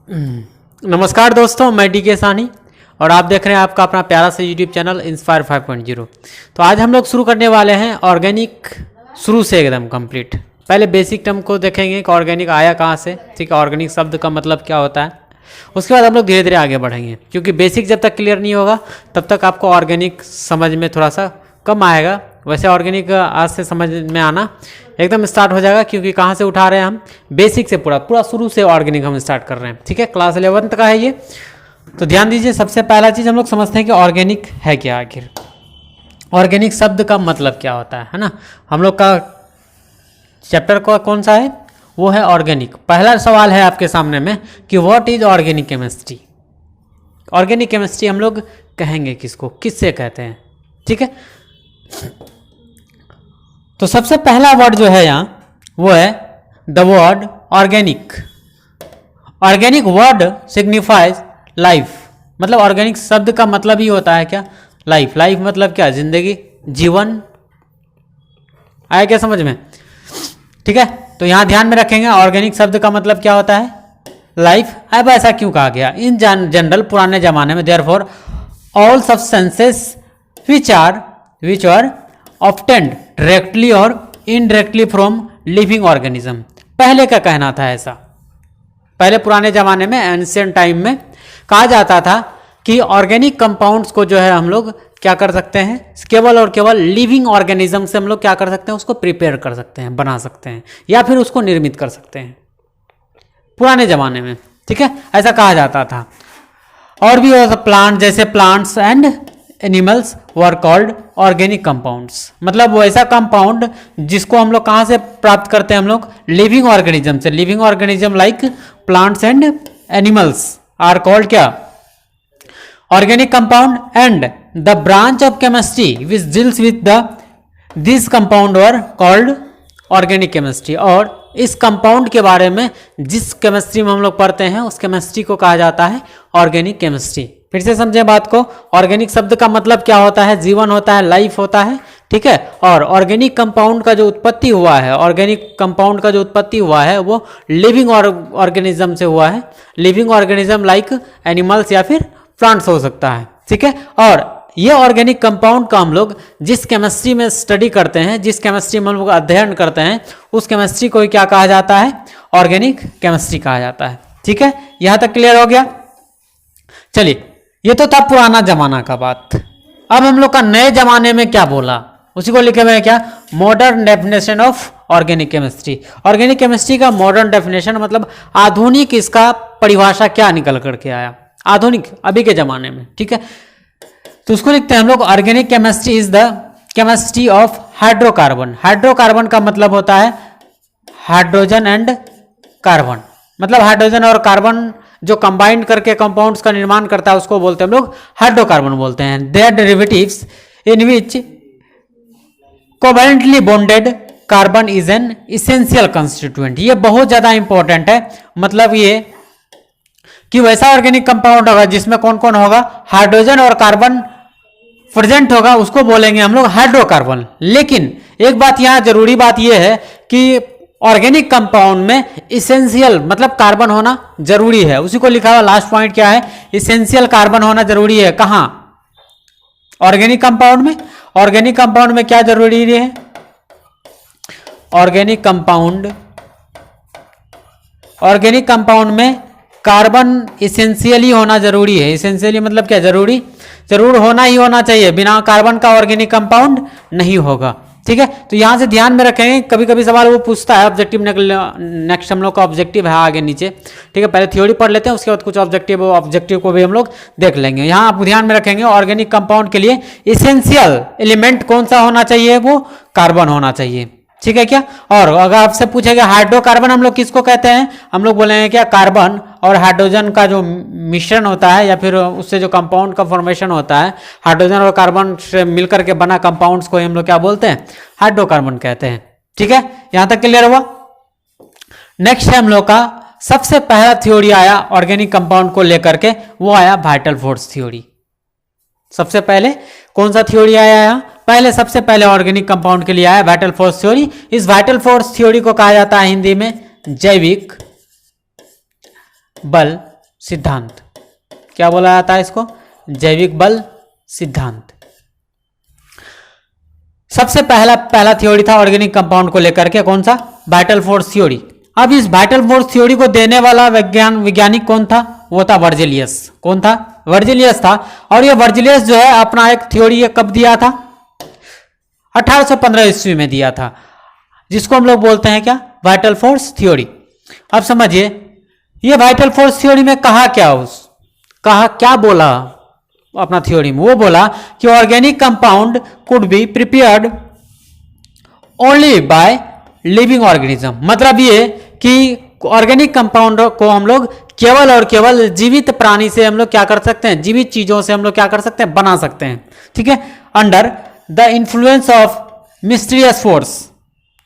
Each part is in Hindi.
नमस्कार दोस्तों, मैं डी.के. सानी और आप देख रहे हैं आपका अपना प्यारा सा यूट्यूब चैनल इंस्पायर 5.0। तो आज हम लोग शुरू करने वाले हैं ऑर्गेनिक, शुरू से एकदम कंप्लीट। पहले बेसिक टर्म को देखेंगे कि ऑर्गेनिक आया कहाँ से, ठीक है, ऑर्गेनिक शब्द का मतलब क्या होता है। उसके बाद हम लोग धीरे धीरे आगे बढ़ेंगे, क्योंकि बेसिक जब तक क्लियर नहीं होगा तब तक आपको ऑर्गेनिक समझ में थोड़ा सा कम आएगा। वैसे ऑर्गेनिक आज से समझ में आना एकदम स्टार्ट हो जाएगा, क्योंकि कहाँ से उठा रहे हैं हम, बेसिक से पूरा शुरू से ऑर्गेनिक हम स्टार्ट कर रहे हैं, ठीक है। क्लास 11th का है ये। तो ध्यान दीजिए, सबसे पहला चीज़ हम लोग समझते हैं कि ऑर्गेनिक है क्या। आखिर ऑर्गेनिक शब्द का मतलब क्या होता है ना। हम लोग का चैप्टर का कौन सा है, वो है ऑर्गेनिक। पहला सवाल है आपके सामने में कि what is organic chemistry. Organic chemistry हम लोग कहेंगे किसको, किससे कहते हैं, ठीक है। तो सबसे पहला वर्ड जो है यहाँ वो है the word organic. Organic word signifies life. मतलब ऑर्गेनिक शब्द का मतलब ही होता है क्या, लाइफ। लाइफ मतलब क्या, जिंदगी, जीवन। आया क्या समझ में, ठीक है। तो यहाँ ध्यान में रखेंगे ऑर्गेनिक शब्द का मतलब क्या होता है, लाइफ। अब ऐसा क्यों कहा गया, इन जनरल पुराने जमाने में therefore all substances which are obtained directly और इनडायरेक्टली फ्रॉम लिविंग ऑर्गेनिज्म। पहले का कहना था ऐसा, पहले पुराने जमाने में एंशिएंट टाइम में कहा जाता था कि ऑर्गेनिक कंपाउंड्स को जो है हम लोग क्या कर सकते हैं, केवल और केवल लिविंग ऑर्गेनिज्म से हम लोग क्या कर सकते हैं, उसको प्रिपेयर कर सकते हैं, बना सकते हैं, या फिर उसको निर्मित कर सकते हैं पुराने जमाने में, ठीक है। ऐसा कहा जाता था। और भी प्लांट, जैसे plants and animals were called organic compounds. मतलब वो ऐसा कंपाउंड जिसको हम लोग कहाँ से प्राप्त करते हैं, हम लोग लिविंग ऑर्गेनिज्म से। Living organism like plants and animals are called क्या, organic compound. And the branch of chemistry which deals with this compound were called organic chemistry. और इस कंपाउंड के बारे में जिस केमिस्ट्री में हम लोग पढ़ते हैं उस केमिस्ट्री को कहा जाता है ऑर्गेनिक केमिस्ट्री। फिर से समझें बात को, ऑर्गेनिक शब्द का मतलब क्या होता है, जीवन होता है, लाइफ होता है, ठीक है। और ऑर्गेनिक कंपाउंड का जो उत्पत्ति हुआ है, ऑर्गेनिक कंपाउंड का जो उत्पत्ति हुआ है वो लिविंग ऑर्गेनिज्म से हुआ है। लिविंग ऑर्गेनिज्म लाइक एनिमल्स या फिर प्लांट्स हो सकता है, ठीक है। और ये ऑर्गेनिक कंपाउंड का हम लोग जिस केमिस्ट्री में स्टडी करते हैं, जिस केमिस्ट्री में हम लोग अध्ययन करते हैं, उस केमिस्ट्री को क्या कहा जाता है, ऑर्गेनिक केमिस्ट्री कहा जाता है, ठीक है। यहां तक क्लियर हो गया। चलिए, ये तो था पुराना जमाना का बात। अब हम लोग का नए जमाने में क्या बोला, उसी को लिखे हुए हैं क्या, modern definition of organic chemistry. Organic chemistry का मॉडर्न डेफिनेशन मतलब आधुनिक, इसका परिभाषा क्या निकल करके आया आधुनिक अभी के जमाने में, ठीक है। तो उसको लिखते हैं हम लोग, organic chemistry is the chemistry of hydrocarbon. Hydrocarbon का मतलब होता है हाइड्रोजन एंड कार्बन। मतलब हाइड्रोजन और कार्बन जो कंबाइंड करके कंपाउंड्स का निर्माण करता है उसको बोलते हैं हम लोग हाइड्रोकार्बन बोलते हैं। Their derivatives in which covalently bonded carbon is an essential constituent. ये बहुत ज्यादा इंपॉर्टेंट है। मतलब ये कि वैसा ऑर्गेनिक कंपाउंड होगा जिसमें कौन कौन होगा, हाइड्रोजन और कार्बन प्रेजेंट होगा, उसको बोलेंगे हम लोग हाइड्रोकार्बन। लेकिन एक बात यहाँ जरूरी बात यह है कि ऑर्गेनिक कंपाउंड में इसेंशियल मतलब कार्बन होना जरूरी है। उसी को लिखा हुआ लास्ट पॉइंट क्या है, इसेंशियल कार्बन होना जरूरी है। कहाँ, ऑर्गेनिक कंपाउंड में। ऑर्गेनिक कंपाउंड में क्या जरूरी है, ऑर्गेनिक कंपाउंड में कार्बन इसेंशियली होना जरूरी है। इसेंशियली मतलब क्या, जरूरी, जरूर होना ही होना चाहिए। बिना कार्बन का ऑर्गेनिक कंपाउंड नहीं होगा, ठीक है। तो यहां से ध्यान में रखेंगे, कभी कभी सवाल वो पूछता है ऑब्जेक्टिव, नेक्स्ट हम लोग का ऑब्जेक्टिव है आगे नीचे, ठीक है। पहले थ्योरी पढ़ लेते हैं, उसके बाद कुछ ऑब्जेक्टिव को भी हम लोग देख लेंगे। यहाँ आप ध्यान में रखेंगे ऑर्गेनिक कंपाउंड के लिए इसेंशियल एलिमेंट कौन सा होना चाहिए, वो कार्बन होना चाहिए, ठीक है क्या। और अगर आपसे पूछेगा हाइड्रोकार्बन हम लोग किसको कहते हैं, हम लोग बोलेंगे क्या, कार्बन और हाइड्रोजन का जो मिश्रण होता है या फिर उससे जो कंपाउंड का फॉर्मेशन होता है, हाइड्रोजन और कार्बन से मिलकर के बना कंपाउंड्स को हम लोग क्या बोलते हैं, हाइड्रोकार्बन कहते हैं, ठीक है। यहां तक क्लियर हुआ। नेक्स्ट है हम लोग का सबसे पहला थ्योरी आया ऑर्गेनिक कंपाउंड को लेकर के, वो आया वाइटल फोर्स थ्योरी। सबसे पहले कौन सा थ्योरी आया यहाँ, पहले सबसे पहले ऑर्गेनिक कंपाउंड के लिए आया वाइटल फोर्स थ्योरी। इस वाइटल फोर्स थ्योरी को कहा जाता है हिंदी में जैविक बल सिद्धांत। क्या बोला जाता है इसको? जैविक बल सिद्धांत। सबसे पहला थ्योरी था ऑर्गेनिक कंपाउंड को लेकर के, कौन सा? Vital force theory. अब इस वाइटल फोर्स थ्योरी को देने वाला वैज्ञानिक कौन था? वो था वर्जिलियस। कौन था? वर्जिलियस था। और ये वर्जिलियस जो है अपना एक थ्योरी ये कब दिया था? 1815 ईस्वी में दिया था, जिसको हम लोग बोलते हैं क्या? Vital force theory. अब समझिए ये वाइटल फोर्स थ्योरी में कहा क्या बोला अपना थ्योरी में? वो बोला कि organic compound could be prepared only by living organism. मतलब ये कि ऑर्गेनिक कंपाउंड को हम लोग केवल और केवल जीवित प्राणी से हम लोग क्या कर सकते हैं? जीवित चीजों से हम लोग क्या कर सकते हैं? बना सकते हैं। ठीक है, under the influence of mysterious force,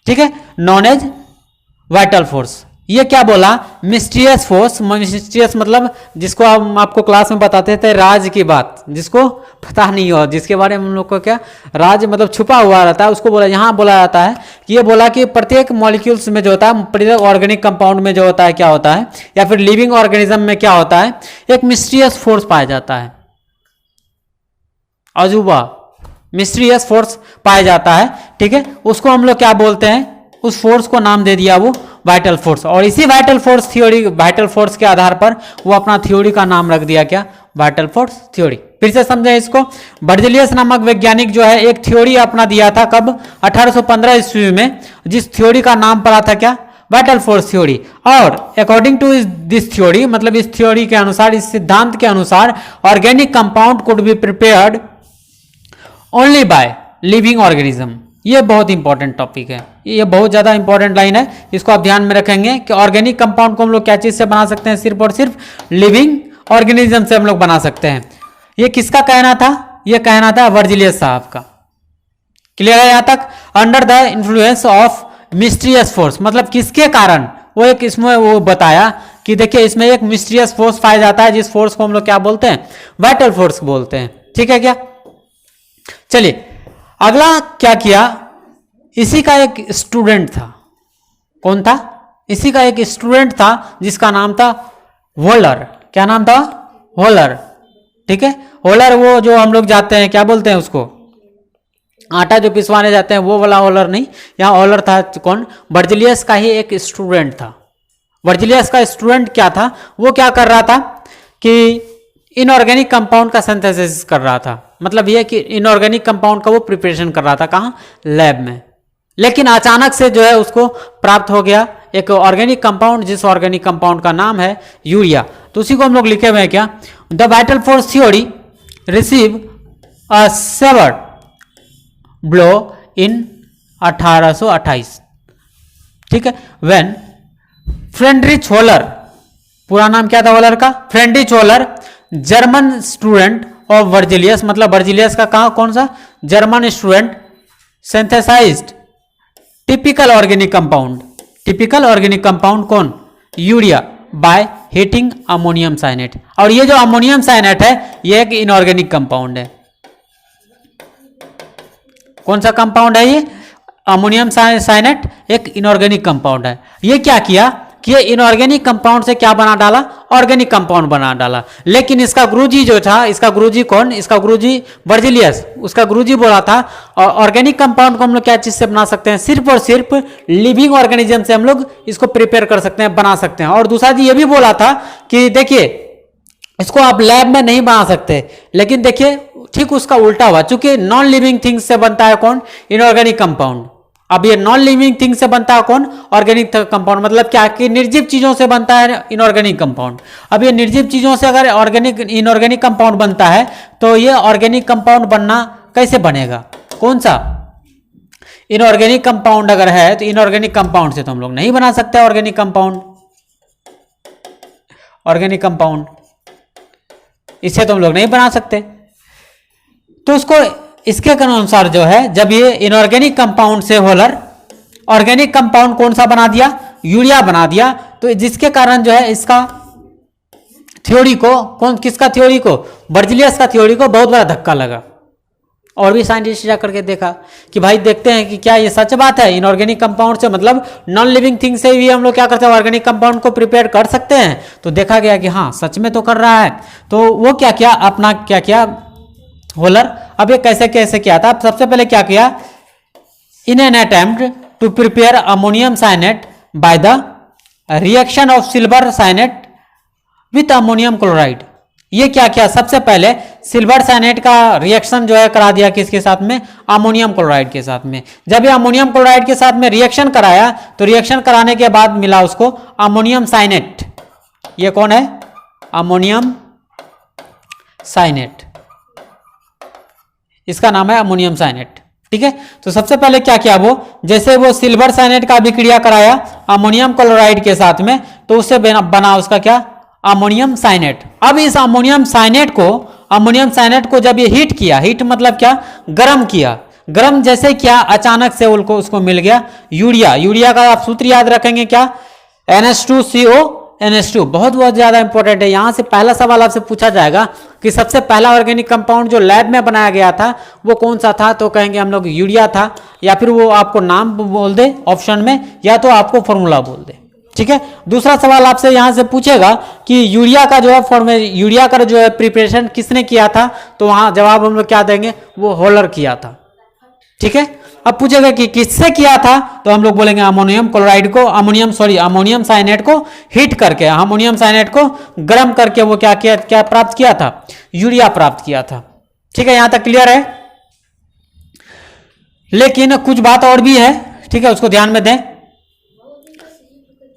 ठीक है, नॉन एज वाइटल फोर्स। ये क्या बोला? Mysterious force. मिस्टीरियस मतलब जिसको हम आपको क्लास में बताते थे राज की बात, जिसको पता नहीं हो, जिसके बारे में हम लोग को क्या राज मतलब छुपा हुआ रहता है, उसको बोला यहाँ बोला जाता है कि ये बोला कि प्रत्येक मॉलिक्यूल्स में जो होता है, प्रत्येक ऑर्गेनिक कंपाउंड में जो होता है क्या होता है, या फिर लिविंग ऑर्गेनिज्म में क्या होता है? एक मिस्टीरियस फोर्स पाया जाता है, अजूबा मिस्टीरियस फोर्स पाया जाता है। ठीक है, उसको हम लोग क्या बोलते हैं? उस फोर्स को नाम दे दिया वो वाइटल फोर्स। और इसी वाइटल फोर्स के आधार पर वो अपना थ्योरी का नाम रख दिया क्या? Vital force theory. फिर से समझे इसको। बर्जेलियस नामक वैज्ञानिक जो है एक थ्योरी अपना दिया था, कब? 1815 ईस्वी में, जिस थ्योरी का नाम पड़ा था क्या? Vital force theory. और अकॉर्डिंग टू दिस थ्योरी, मतलब इस थ्योरी के अनुसार, इस सिद्धांत के अनुसार, organic compound could be prepared only by living organism. ये बहुत इंपॉर्टेंट टॉपिक है, ये बहुत ज़्यादा इंपॉर्टेंट लाइन है, इसको आप ध्यान में रखेंगे कि ऑर्गेनिक कंपाउंड को हम लोग क्या चीज़ से बना सकते हैं? सिर्फ और सिर्फ लिविंग ऑर्गेनिज्म से हम लोग बना सकते हैं। ये किसका कहना था? ये कहना था वर्जिलियस साहब का। क्लियर है यहाँ तक? Under the influence of mysterious force, मतलब किसके कारण? वो एक इसमें वो बताया कि देखिए इसमें एक मिस्टीरियस फोर्स पाया जाता है, जिस फोर्स को हम लोग क्या बोलते हैं? वाइटल फोर्स बोलते हैं। ठीक है क्या? चलिए अगला क्या किया? इसी का एक स्टूडेंट था। कौन था? इसी का एक स्टूडेंट था जिसका नाम था वोलर। क्या नाम था? वोलर। ठीक है, वोलर वो जो हम लोग जाते हैं क्या बोलते हैं उसको? आटा जो पिसवाने जाते हैं वो वाला वोलर नहीं, यहाँ वोलर था कौन? बर्जिलियस का ही एक स्टूडेंट था। बर्जिलियस का स्टूडेंट क्या था? वो क्या कर रहा था कि इनऑर्गेनिक कंपाउंड का सिंथेसिस कर रहा था। मतलब यह कि इनऑर्गेनिक कंपाउंड का वो प्रिपरेशन कर रहा था। कहाँ? लैब में। लेकिन अचानक से जो है उसको प्राप्त हो गया एक ऑर्गेनिक कंपाउंड, जिस ऑर्गेनिक कंपाउंड का नाम है यूरिया। तो उसी को हम लोग लिखे हुए हैं क्या? The vital force theory receive a severe blow in 1828। ठीक है, व्हेन फ्रेडरिच वोलर, पूरा नाम क्या था वोलर का? Friedrich Wohler, German student of Berzelius, मतलब वर्जिलियस का कहाँ कौन सा? German student, synthesized typical organic compound. Typical organic compound कौन? Urea, by heating ammonium cyanate. और ये जो अमोनियम साइनेट है ये एक इनऑर्गेनिक कंपाउंड है। कौन सा कंपाउंड है ये? अमोनियम साइनेट एक इनऑर्गेनिक कंपाउंड है। ये क्या किया कि ये इनऑर्गेनिक कंपाउंड से क्या बना डाला? ऑर्गेनिक कंपाउंड बना डाला। लेकिन इसका गुरुजी जो था, इसका गुरुजी कौन? इसका गुरुजी वर्जिलियस। उसका गुरुजी बोला था ऑर्गेनिक कंपाउंड को हम लोग क्या चीज से बना सकते हैं? सिर्फ और सिर्फ लिविंग ऑर्गेनिज्म से हम लोग इसको प्रिपेयर कर सकते हैं, बना सकते हैं। और दूसरा जी ये भी बोला था कि देखिए इसको आप लैब में नहीं बना सकते। लेकिन देखिए ठीक उसका उल्टा हुआ, चूंकि नॉन लिविंग थिंग्स से बनता है कौन? Inorganic compound. अब ये नॉन लिविंग थिंग से बनता है कौन? Organic compound. मतलब क्या कि निर्जीव चीजों से बनता है इनऑर्गेनिक कंपाउंड। अब ये निर्जीव चीजों से अगर इनऑर्गेनिक कंपाउंड बनता है तो ये ऑर्गेनिक कंपाउंड बनना कैसे बनेगा? कौन सा? इनऑर्गेनिक कंपाउंड अगर है तो इनऑर्गेनिक कंपाउंड से तो हम लोग नहीं बना सकते ऑर्गेनिक कंपाउंड। ऑर्गेनिक कंपाउंड इससे तो हम लोग नहीं बना सकते। तो उसको इसके अनुसार जो है, जब ये इनऑर्गेनिक कंपाउंड से होलर ऑर्गेनिक कंपाउंड कौन सा बना दिया? यूरिया बना दिया। तो जिसके कारण जो है इसका थ्योरी को, किसका थ्योरी को? बर्जिलियस का थ्योरी को बहुत बड़ा धक्का लगा। और भी साइंटिस्ट जा करके देखा कि भाई देखते हैं कि क्या ये सच बात है, इनऑर्गेनिक कंपाउंड से मतलब नॉन लिविंग थिंग से भी हम लोग क्या करते हैं, ऑर्गेनिक कंपाउंड को प्रिपेयर कर सकते हैं। तो देखा गया कि हाँ सच में तो कर रहा है। तो वो क्या किया, अपना क्या किया होलर, अब ये कैसे कैसे किया था, सबसे पहले क्या किया, in an attempt to prepare ammonium cyanate by the reaction of silver cyanate with ammonium chloride. ये क्या किया, सबसे पहले सिल्वर साइनेट का रिएक्शन जो है करा दिया किसके साथ में, अमोनियम क्लोराइड के साथ में। जब ये अमोनियम क्लोराइड के साथ में रिएक्शन कराया तो रिएक्शन कराने के बाद मिला उसको अमोनियम साइनेट। ये कौन है, अमोनियम साइनेट, इसका नाम है अमोनियम साइनेट। ठीक है, तो सबसे पहले क्या किया वो, जैसे वो सिल्वर साइनेट का अभिक्रिया कराया अमोनियम क्लोराइड के साथ में, तो उससे बना उसका क्या, अमोनियम साइनेट। अब इस अमोनियम साइनेट को जब ये हीट किया, हीट मतलब क्या, गर्म किया, गर्म जैसे क्या अचानक से उसको मिल गया यूरिया। यूरिया का आप सूत्र याद रखेंगे क्या, NH2CO NH2, बहुत ज्यादा इंपॉर्टेंट है। यहां से पहला सवाल आपसे पूछा जाएगा कि सबसे पहला ऑर्गेनिक कंपाउंड जो लैब में बनाया गया था वो कौन सा था, तो कहेंगे हम लोग यूरिया था, या फिर वो आपको नाम बोल दे ऑप्शन में, या तो आपको फॉर्मूला बोल दे। ठीक है, दूसरा सवाल आपसे यहां से पूछेगा कि यूरिया का जो है यूरिया का जो है प्रिपरेशन किसने किया था, तो वहां जवाब हम लोग क्या देंगे, वो होलर किया था। ठीक है, अब पूछेगा कि किससे किया था, तो हम लोग बोलेंगे अमोनियम क्लोराइड को, अमोनियम साइनेट को हीट करके, अमोनियम साइनेट को गर्म करके वो क्या किया, क्या प्राप्त किया था, यूरिया प्राप्त किया था। ठीक है, यहां तक क्लियर है। लेकिन कुछ बात और भी है, ठीक है, उसको ध्यान में दें।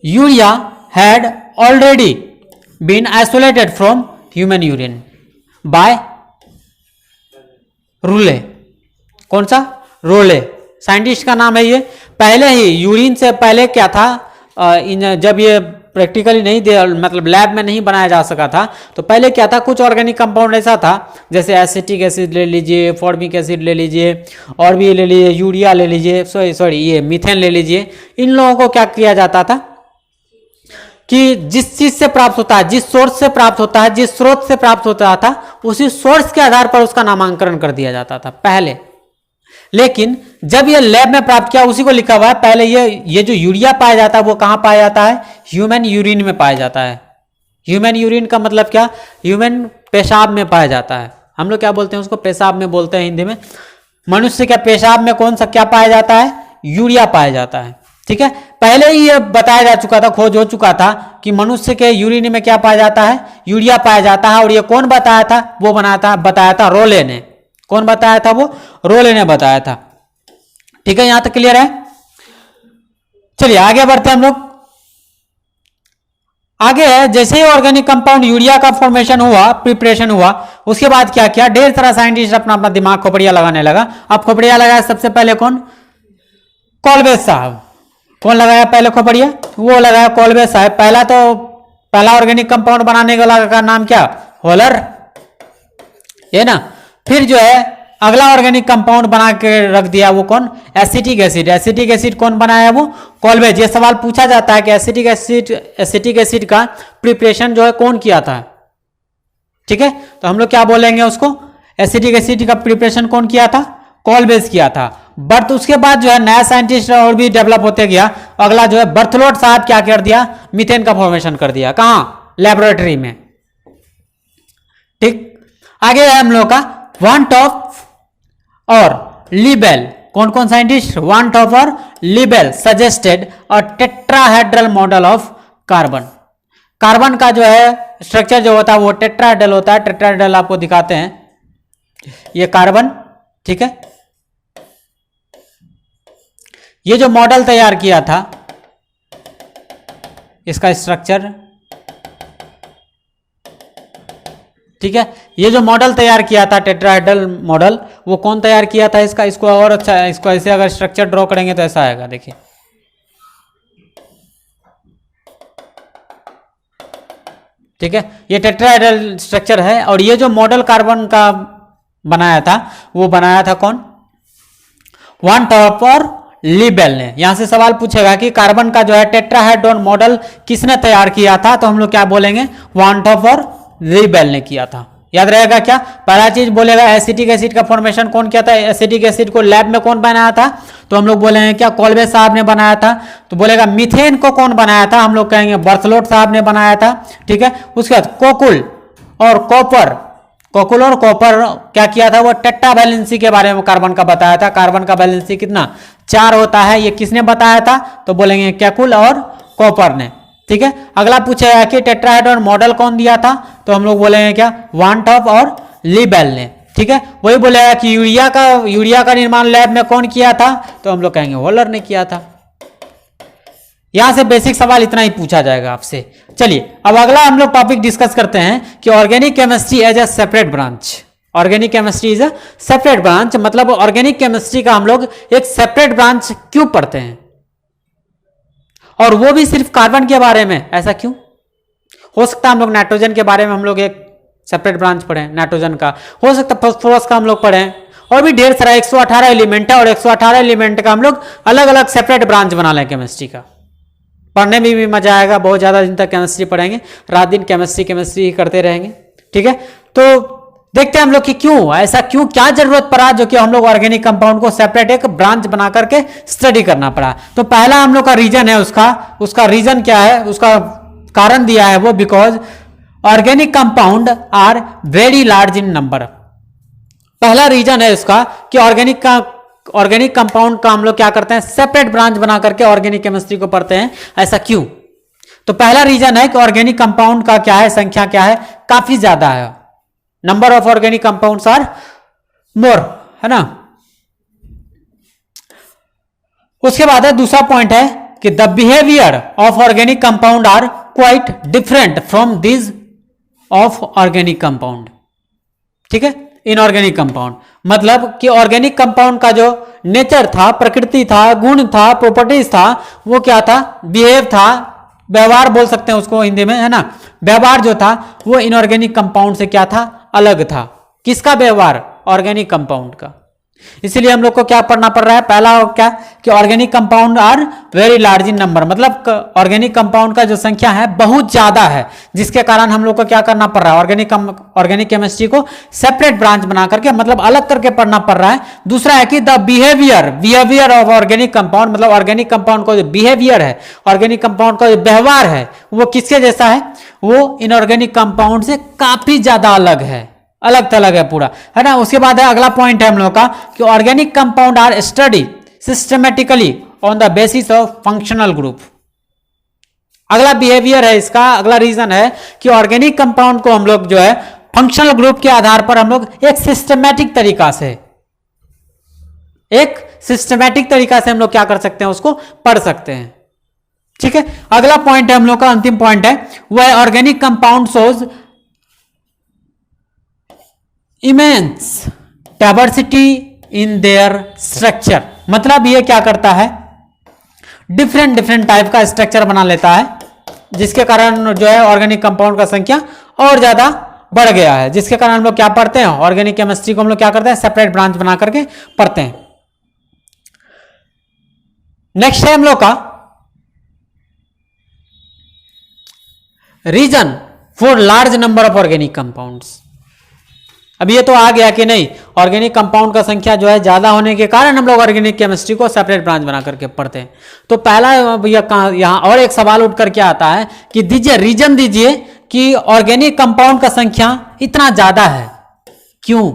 Urea had already been isolated from human urine by रोले, कौन सा, रोले साइंटिस्ट का नाम है ये। पहले ही यूरिन से पहले क्या था, जब ये प्रैक्टिकली नहीं दे, मतलब लैब में नहीं बनाया जा सका था, तो पहले क्या था, कुछ ऑर्गेनिक कंपाउंड ऐसा था, जैसे एसिटिक एसिड ले लीजिए, फॉर्मिक एसिड ले लीजिए, और भी ले लीजिए, यूरिया ले लीजिए, सॉरी ये मीथेन ले लीजिए। इन लोगों को क्या किया जाता था कि जिस चीज से प्राप्त होता है, जिस सोर्स से प्राप्त होता है, जिस स्रोत से प्राप्त होता था, उसी सोर्स के आधार पर उसका नामांकन कर दिया जाता था पहले। लेकिन जब ये लैब में प्राप्त किया, उसी को लिखा हुआ है पहले, ये जो यूरिया पाया जाता है वो कहां पाया जाता है, ह्यूमन यूरिन में पाया जाता है। ह्यूमन यूरिन का मतलब क्या, ह्यूमन पेशाब में पाया जाता है। हम लोग क्या बोलते हैं उसको, पेशाब में बोलते हैं हिंदी में। मनुष्य के पेशाब में कौन सा क्या पाया जाता है, यूरिया पाया जाता है। ठीक है, पहले ही ये बताया जा चुका था, खोज हो चुका था कि मनुष्य के यूरिन में क्या पाया जाता है, यूरिया पाया जाता है। और ये कौन बताया था, वो बताया था रोले ने। कौन बताया था, वो रोले ने बताया था। ठीक है, यहां तक क्लियर है। चलिए आगे बढ़ते हैं हम लोग। आगे है, जैसे ही ऑर्गेनिक कंपाउंड यूरिया का फॉर्मेशन हुआ, प्रिपरेशन हुआ, उसके बाद क्या किया, ढेर सारा साइंटिस्ट अपना अपना दिमाग खोपड़िया लगाने लगा। अब खोपड़िया लगाया सबसे पहले कौन, कॉल्बेज साहब। कौन लगाया पहले खोपड़िया, वो लगाया कॉल्बेज साहब। पहला ऑर्गेनिक कंपाउंड बनाने वाला का नाम क्या, होलर, ये ना। फिर जो है अगला ऑर्गेनिक कंपाउंड बना के रख दिया, वो कौन, एसिटिक एसिड। एसिटिक एसिड कौन बनाया, वो कॉल्बेज। ये सवाल पूछा जाता है कि एसिटिक एसिड का प्रिपरेशन जो है कौन किया था। ठीक है, तो हम लोग क्या बोलेंगे उसको, एसिटिक एसिड का प्रिपरेशन कौन किया था, कॉल्बेज किया था। बट उसके बाद जो है नया साइंटिस्ट और भी डेवलप होते गया। अगला जो है बर्थलोट साहब क्या कर दिया, मीथेन का फॉर्मेशन कर दिया। कहां, लेबोरेटरी में। ठीक, आगे है हम लोग का वन टॉप और लीबेल। कौन कौन साइंटिस्ट, वन टॉप और Le Bel suggested a tetrahedral model of carbon. Carbon का जो है स्ट्रक्चर जो होता है वो टेट्राहेड्रल होता है। टेट्राहेड्रल आपको दिखाते हैं, ये कार्बन। ठीक है, ये जो मॉडल तैयार किया था, इसका स्ट्रक्चर, ठीक है, ये जो मॉडल तैयार किया था टेट्राहेड्रल मॉडल, वो कौन तैयार किया था इसका, इसको और अच्छा, इसको ऐसे अगर स्ट्रक्चर ड्रॉ करेंगे तो ऐसा आएगा, देखिए। ठीक है, ये टेट्राहेड्रल स्ट्रक्चर है। और ये जो मॉडल कार्बन का बनाया था, वो बनाया था कौन, वन टॉप और लीबेल ने। यहां से सवाल पूछेगा कि कार्बन का जो है टेट्राहेड्रल मॉडल किसने तैयार किया था, तो हम लोग क्या बोलेंगे, वन टॉप और लीबेल ने किया था। याद रहेगा क्या? पहला चीज बोलेगा एसिटिक एसिड का फॉर्मेशन कौन किया था? एसिटिक एसिड को लैब में कौन बनाया था? तो हम लोग बोलेंगे क्या? कॉल्वे साहब ने बनाया था। तो बोलेगा मीथेन को कौन बनाया था? हम लोग कहेंगे बर्थलोट साहब ने बनाया था। ठीक है, उसके बाद कोकुल और कॉपर, कोकुल और कॉपर क्या किया था? वो टेट्रा वैलेंसी के बारे में कार्बन का बताया था। कार्बन का वैलेंसी कितना? 4 होता है। ये किसने बताया था? तो बोलेंगे केकुल और कॉपर ने। ठीक है, अगला पूछेगा कि टेट्राहेड्रॉन मॉडल कौन दिया था? तो हम लोग बोलेंगे क्या? वान टॉप और लीबेल ने। ठीक है, वही बोलेगा कि यूरिया का निर्माण लैब में कौन किया था? तो हम लोग कहेंगे वॉलर ने किया था। यहां से बेसिक सवाल इतना ही पूछा जाएगा आपसे। चलिए अब अगला हम लोग टॉपिक डिस्कस करते हैं कि organic chemistry as a separate branch. Organic chemistry is a separate branch, मतलब ऑर्गेनिक केमिस्ट्री का हम लोग एक सेपरेट ब्रांच क्यों पढ़ते हैं, और वो भी सिर्फ कार्बन के बारे में। ऐसा क्यों? हो सकता है हम लोग नाइट्रोजन के बारे में हम लोग एक सेपरेट ब्रांच पढ़ें, नाइट्रोजन का। हो सकता है फास्फोरस का हम लोग पढ़ें, और भी ढेर सारा 118 एलिमेंट है, और 118 एलिमेंट का हम लोग अलग अलग सेपरेट ब्रांच बना लें केमिस्ट्री का। पढ़ने में भी मजा आएगा, बहुत ज्यादा दिन तक केमिस्ट्री पढ़ेंगे, रात दिन केमिस्ट्री ही करते रहेंगे। ठीक है, तो देखते हैं हम लोग कि क्यों ऐसा, क्यों क्या जरूरत पड़ा जो कि हम लोग ऑर्गेनिक कंपाउंड को सेपरेट एक ब्रांच बना करके स्टडी करना पड़ा। तो पहला हम लोग का रीजन है, उसका रीजन क्या है, उसका कारण दिया है वो, because organic compound are very large in number. पहला रीजन है इसका कि ऑर्गेनिक कंपाउंड का हम लोग क्या करते हैं? सेपरेट ब्रांच बना करके ऑर्गेनिक केमिस्ट्री को पढ़ते हैं। ऐसा क्यों? तो पहला रीजन है कि ऑर्गेनिक कंपाउंड का क्या है, संख्या क्या है, काफी ज्यादा है। Number of organic compounds are more, है ना। उसके बाद है दूसरा पॉइंट है कि the behaviour of organic compound are quite different from this of organic compound. ठीक है, इनऑर्गेनिक कंपाउंड मतलब कि ऑर्गेनिक कंपाउंड का जो नेचर था, प्रकृति था, गुण था, प्रॉपर्टीज था, वो क्या था? बिहेव था, व्यवहार बोल सकते हैं उसको हिंदी में, है ना। व्यवहार जो था वो इनऑर्गेनिक कंपाउंड से क्या था? अलग था। किसका व्यवहार? ऑर्गेनिक कंपाउंड का। इसलिए हम लोग को क्या पढ़ना पड़ रहा है? पहला क्या कि organic compound are very large in number, मतलब ऑर्गेनिक कंपाउंड का जो संख्या है बहुत ज्यादा है, जिसके कारण हम लोग को क्या करना पड़ रहा है? ऑर्गेनिक केमिस्ट्री को सेपरेट ब्रांच बना करके, मतलब अलग करके पढ़ना पड़ रहा है। दूसरा है कि the behaviour of organic compound, मतलब ऑर्गेनिक कंपाउंड का जो बिहेवियर है, ऑर्गेनिक कंपाउंड का जो व्यवहार है, वो किसके जैसा है? वो इनऑर्गेनिक कंपाउंड से काफी ज्यादा अलग है, अलग थलग है पूरा, है ना। उसके बाद है अगला पॉइंट है हम लोग का कि organic compound are study systematically on the basis of functional group. अगला बिहेवियर है इसका, अगला रीजन है कि ऑर्गेनिक कंपाउंड को हम लोग जो है फंक्शनल ग्रुप के आधार पर हम लोग एक सिस्टमेटिक तरीका से हम लोग क्या कर सकते हैं? उसको पढ़ सकते हैं। ठीक है, अगला पॉइंट है हम लोग का, अंतिम पॉइंट है, वह organic compound shows immense diversity in their structure. मतलब ये क्या करता है? डिफरेंट टाइप का स्ट्रक्चर बना लेता है, जिसके कारण जो है ऑर्गेनिक कंपाउंड का संख्या और ज्यादा बढ़ गया है, जिसके कारण हम लोग क्या पढ़ते हैं? ऑर्गेनिक केमिस्ट्री को हम लोग क्या करते हैं? सेपरेट ब्रांच बना करके पढ़ते हैं। नेक्स्ट है हम लोग का reason for large number of organic compounds. अब ये तो आ गया कि नहीं, ऑर्गेनिक कंपाउंड का संख्या जो है ज्यादा होने के कारण हम लोग ऑर्गेनिक केमिस्ट्री को सेपरेट ब्रांच बना करके पढ़ते हैं। तो पहला यहाँ और एक सवाल उठ करके आता है कि रीजन दीजिए कि ऑर्गेनिक कंपाउंड का संख्या इतना ज्यादा है, क्यों?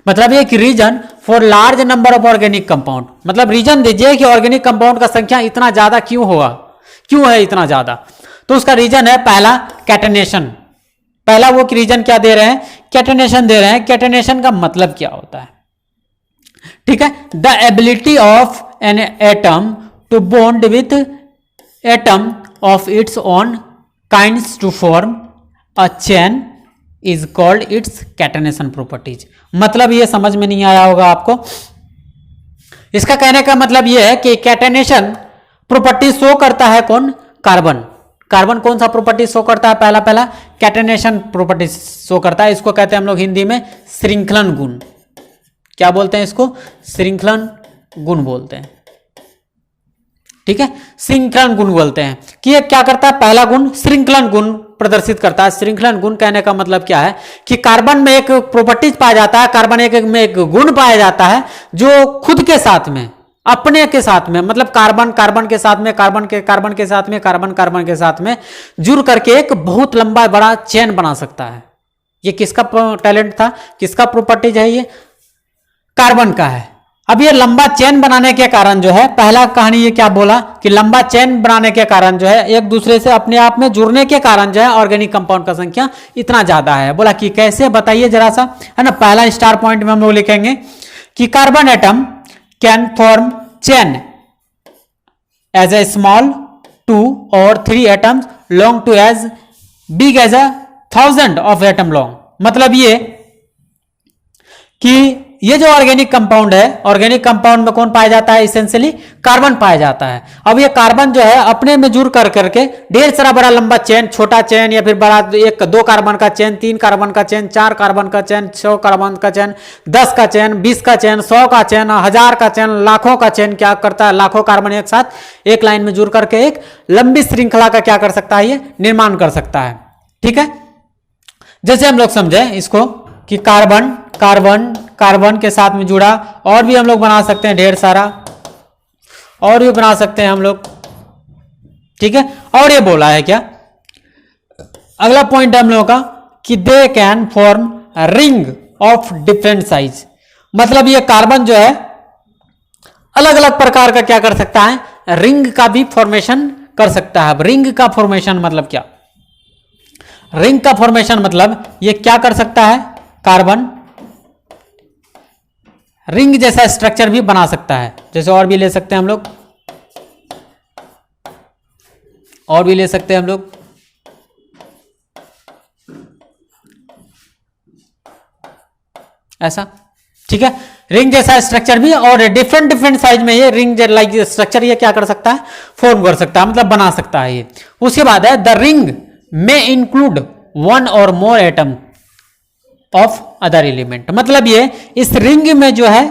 मतलब एक reason for large number of organic compound, मतलब रीजन दीजिए कि ऑर्गेनिक कंपाउंड का संख्या इतना ज्यादा क्यों होगा, क्यों है इतना ज्यादा। तो उसका रीजन है पहला कैटेनेशन। पहला वो रीजन क्या दे रहे हैं? कैटेनेशन दे रहे हैं। कैटेनेशन का मतलब क्या होता है? ठीक है, the ability of an atom to bond with atom of its own kinds to form a chain is called its catenation properties. मतलब ये समझ में नहीं आया होगा आपको। इसका कहने का मतलब ये है कि कैटेनेशन प्रॉपर्टी शो करता है कौन? कार्बन। कार्बन कौन सा प्रॉपर्टी शो करता है? पहला कैटेनेशन प्रॉपर्टी शो करता है। इसको कहते हैं हम लोग हिंदी में श्रृंखलन गुण। क्या बोलते हैं इसको? श्रृंखलन गुण बोलते हैं। ठीक है, श्रृंखलन गुण बोलते हैं कि ये क्या करता है? पहला गुण श्रृंखलन गुण प्रदर्शित करता है। श्रृंखलन गुण कहने का मतलब क्या है कि कार्बन में एक प्रॉपर्टीज पाया जाता है, कार्बन में एक गुण पाया जाता है जो खुद के साथ में, अपने के साथ में, मतलब कार्बन कार्बन के साथ में, कार्बन के साथ में, कार्बन कार्बन के साथ में जुड़ करके एक बहुत लंबा बड़ा चेन बना सकता है। ये किसका टैलेंट था, किसका प्रॉपर्टीज है, ये कार्बन का है। अब ये लंबा चेन बनाने के कारण जो है, पहला कहानी ये क्या बोला कि लंबा चेन बनाने के कारण जो है, एक दूसरे से अपने आप में जुड़ने के कारण जो है ऑर्गेनिक कंपाउंड का संख्या इतना ज्यादा है। बोला कि कैसे, बताइए जरा सा, है ना। पहला स्टार पॉइंट में हम लोग लिखेंगे कि carbon atom can form chain as a small 2 और 3 atoms long to as big as 1000 of atom long. मतलब ये कि ये जो ऑर्गेनिक कंपाउंड है, ऑर्गेनिक कंपाउंड में कौन पाया जाता है, इसेंशियली कार्बन पाया जाता है। अब ये कार्बन जो है अपने में जुड़ कर करके ढेर सारा बड़ा लंबा चेन, छोटा चेन या फिर बड़ा 2 कार्बन का चेन, 3 कार्बन का चेन, 4 कार्बन का चेन, 6 कार्बन का चेन, 10 का चेन, 20 का चेन, 100 का चेन, 1000 का चेन, लाखों का चेन क्या करता है, लाखों कार्बन एक साथ एक लाइन में जुड़ करके एक लंबी श्रृंखला का क्या कर सकता है, ये निर्माण कर सकता है। ठीक है, जैसे हम लोग समझे इसको कि कार्बन कार्बन कार्बन के साथ में जुड़ा, और भी हम लोग बना सकते हैं ढेर सारा, और भी बना सकते हैं हम लोग। ठीक है, और ये बोला है क्या, अगला पॉइंट है हम लोगों का कि दे can form ring of different size. मतलब ये कार्बन जो है अलग अलग प्रकार का क्या कर सकता है, रिंग का भी फॉर्मेशन कर सकता है। अब रिंग का फॉर्मेशन मतलब क्या, रिंग का फॉर्मेशन मतलब ये क्या कर सकता है, कार्बन रिंग जैसा स्ट्रक्चर भी बना सकता है। जैसे और भी ले सकते हैं हम लोग, और भी ले सकते हैं हम लोग, ऐसा। ठीक है, रिंग जैसा स्ट्रक्चर भी, और डिफरेंट डिफरेंट साइज में ये रिंग लाइक स्ट्रक्चर ये क्या कर सकता है, फॉर्म कर सकता है, मतलब बना सकता है ये। उसके बाद है द रिंग में इंक्लूड 1 और more atom of other element. मतलब ये इस रिंग में जो है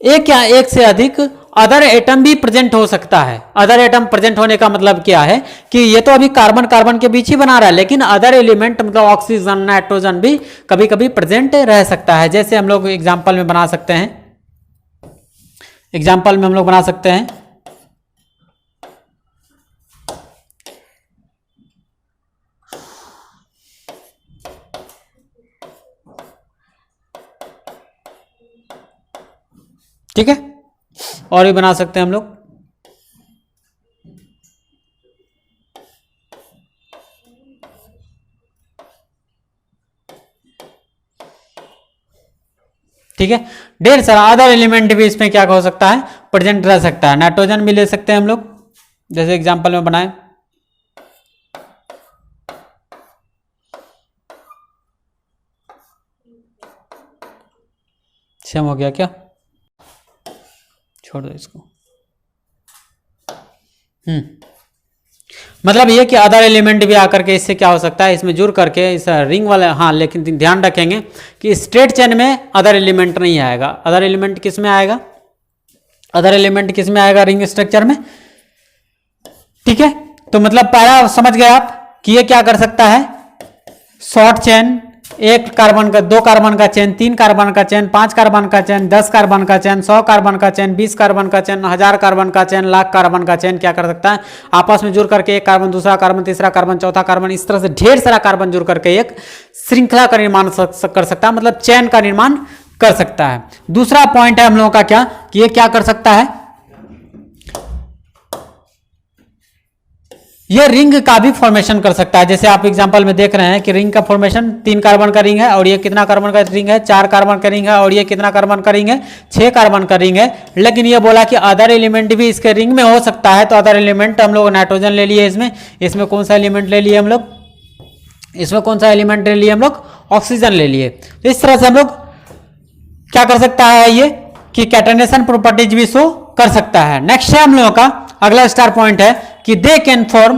एक या एक से अधिक अदर एटम भी प्रेजेंट हो सकता है। अदर एटम प्रेजेंट होने का मतलब क्या है कि ये तो अभी कार्बन कार्बन के बीच ही बना रहा है, लेकिन अदर एलिमेंट मतलब ऑक्सीजन, नाइट्रोजन भी कभी कभी प्रेजेंट रह सकता है। जैसे हम लोग एग्जाम्पल में बना सकते हैं, एग्जाम्पल में हम लोग बना सकते हैं ठीक है, और भी बना सकते हैं हम लोग। ठीक है, ढेर सारा अदर एलिमेंट भी इसमें क्या हो सकता है, प्रेजेंट रह सकता है। नाइट्रोजन भी ले सकते हैं हम लोग, जैसे एग्जांपल में बनाए। सेम हो गया क्या, छोड़ दो इसको। मतलब ये कि अदर एलिमेंट भी आकर के इससे क्या हो सकता है, इसमें जुड़ करके इस रिंग वाले, हाँ लेकिन ध्यान रखेंगे कि स्ट्रेट चेन में अदर एलिमेंट नहीं आएगा। अदर एलिमेंट किस में आएगा, अदर एलिमेंट किस में आएगा, रिंग स्ट्रक्चर में। ठीक है, तो मतलब पहला समझ गए आप कि ये क्या कर सकता है, शॉर्ट चेन, 1 कार्बन का, 2 कार्बन का चेन, 3 कार्बन का चेन, 5 कार्बन का चेन, 10 कार्बन का चेन, 100 कार्बन का चेन, 20 कार्बन का चेन, 1000 कार्बन का चेन, लाख कार्बन का चेन क्या कर सकता है, आपस में जुड़ करके एक कार्बन, दूसरा कार्बन, तीसरा कार्बन, चौथा कार्बन, इस तरह से ढेर सारा कार्बन जुड़ करके एक श्रृंखला का निर्माण कर सकता है, मतलब चेन का निर्माण कर सकता है। दूसरा पॉइंट है हम लोगों का क्या कि ये क्या कर सकता है, ये रिंग का भी फॉर्मेशन कर सकता है। जैसे आप एग्जांपल में देख रहे हैं कि रिंग का फॉर्मेशन 3 कार्बन का रिंग है, और ये कितना कार्बन का रिंग है, 4 कार्बन का रिंग है, और ये कितना कार्बन का रिंग है, 6 कार्बन का रिंग है। लेकिन ये बोला कि अदर एलिमेंट भी इसके रिंग में हो सकता है, तो अदर एलिमेंट हम लोग नाइट्रोजन ले लिए, इसमें कौन सा एलिमेंट ले लिए हम लोग, इसमें कौन सा एलिमेंट ले लिए हम लोग, ऑक्सीजन ले लिए। तो इस तरह से हम लोग क्या कर सकता है ये कि कैटेनेशन प्रॉपर्टीज भी शो कर सकता है। नेक्स्ट है हम लोगों का अगला स्टार पॉइंट है कि दे कैन फॉर्म,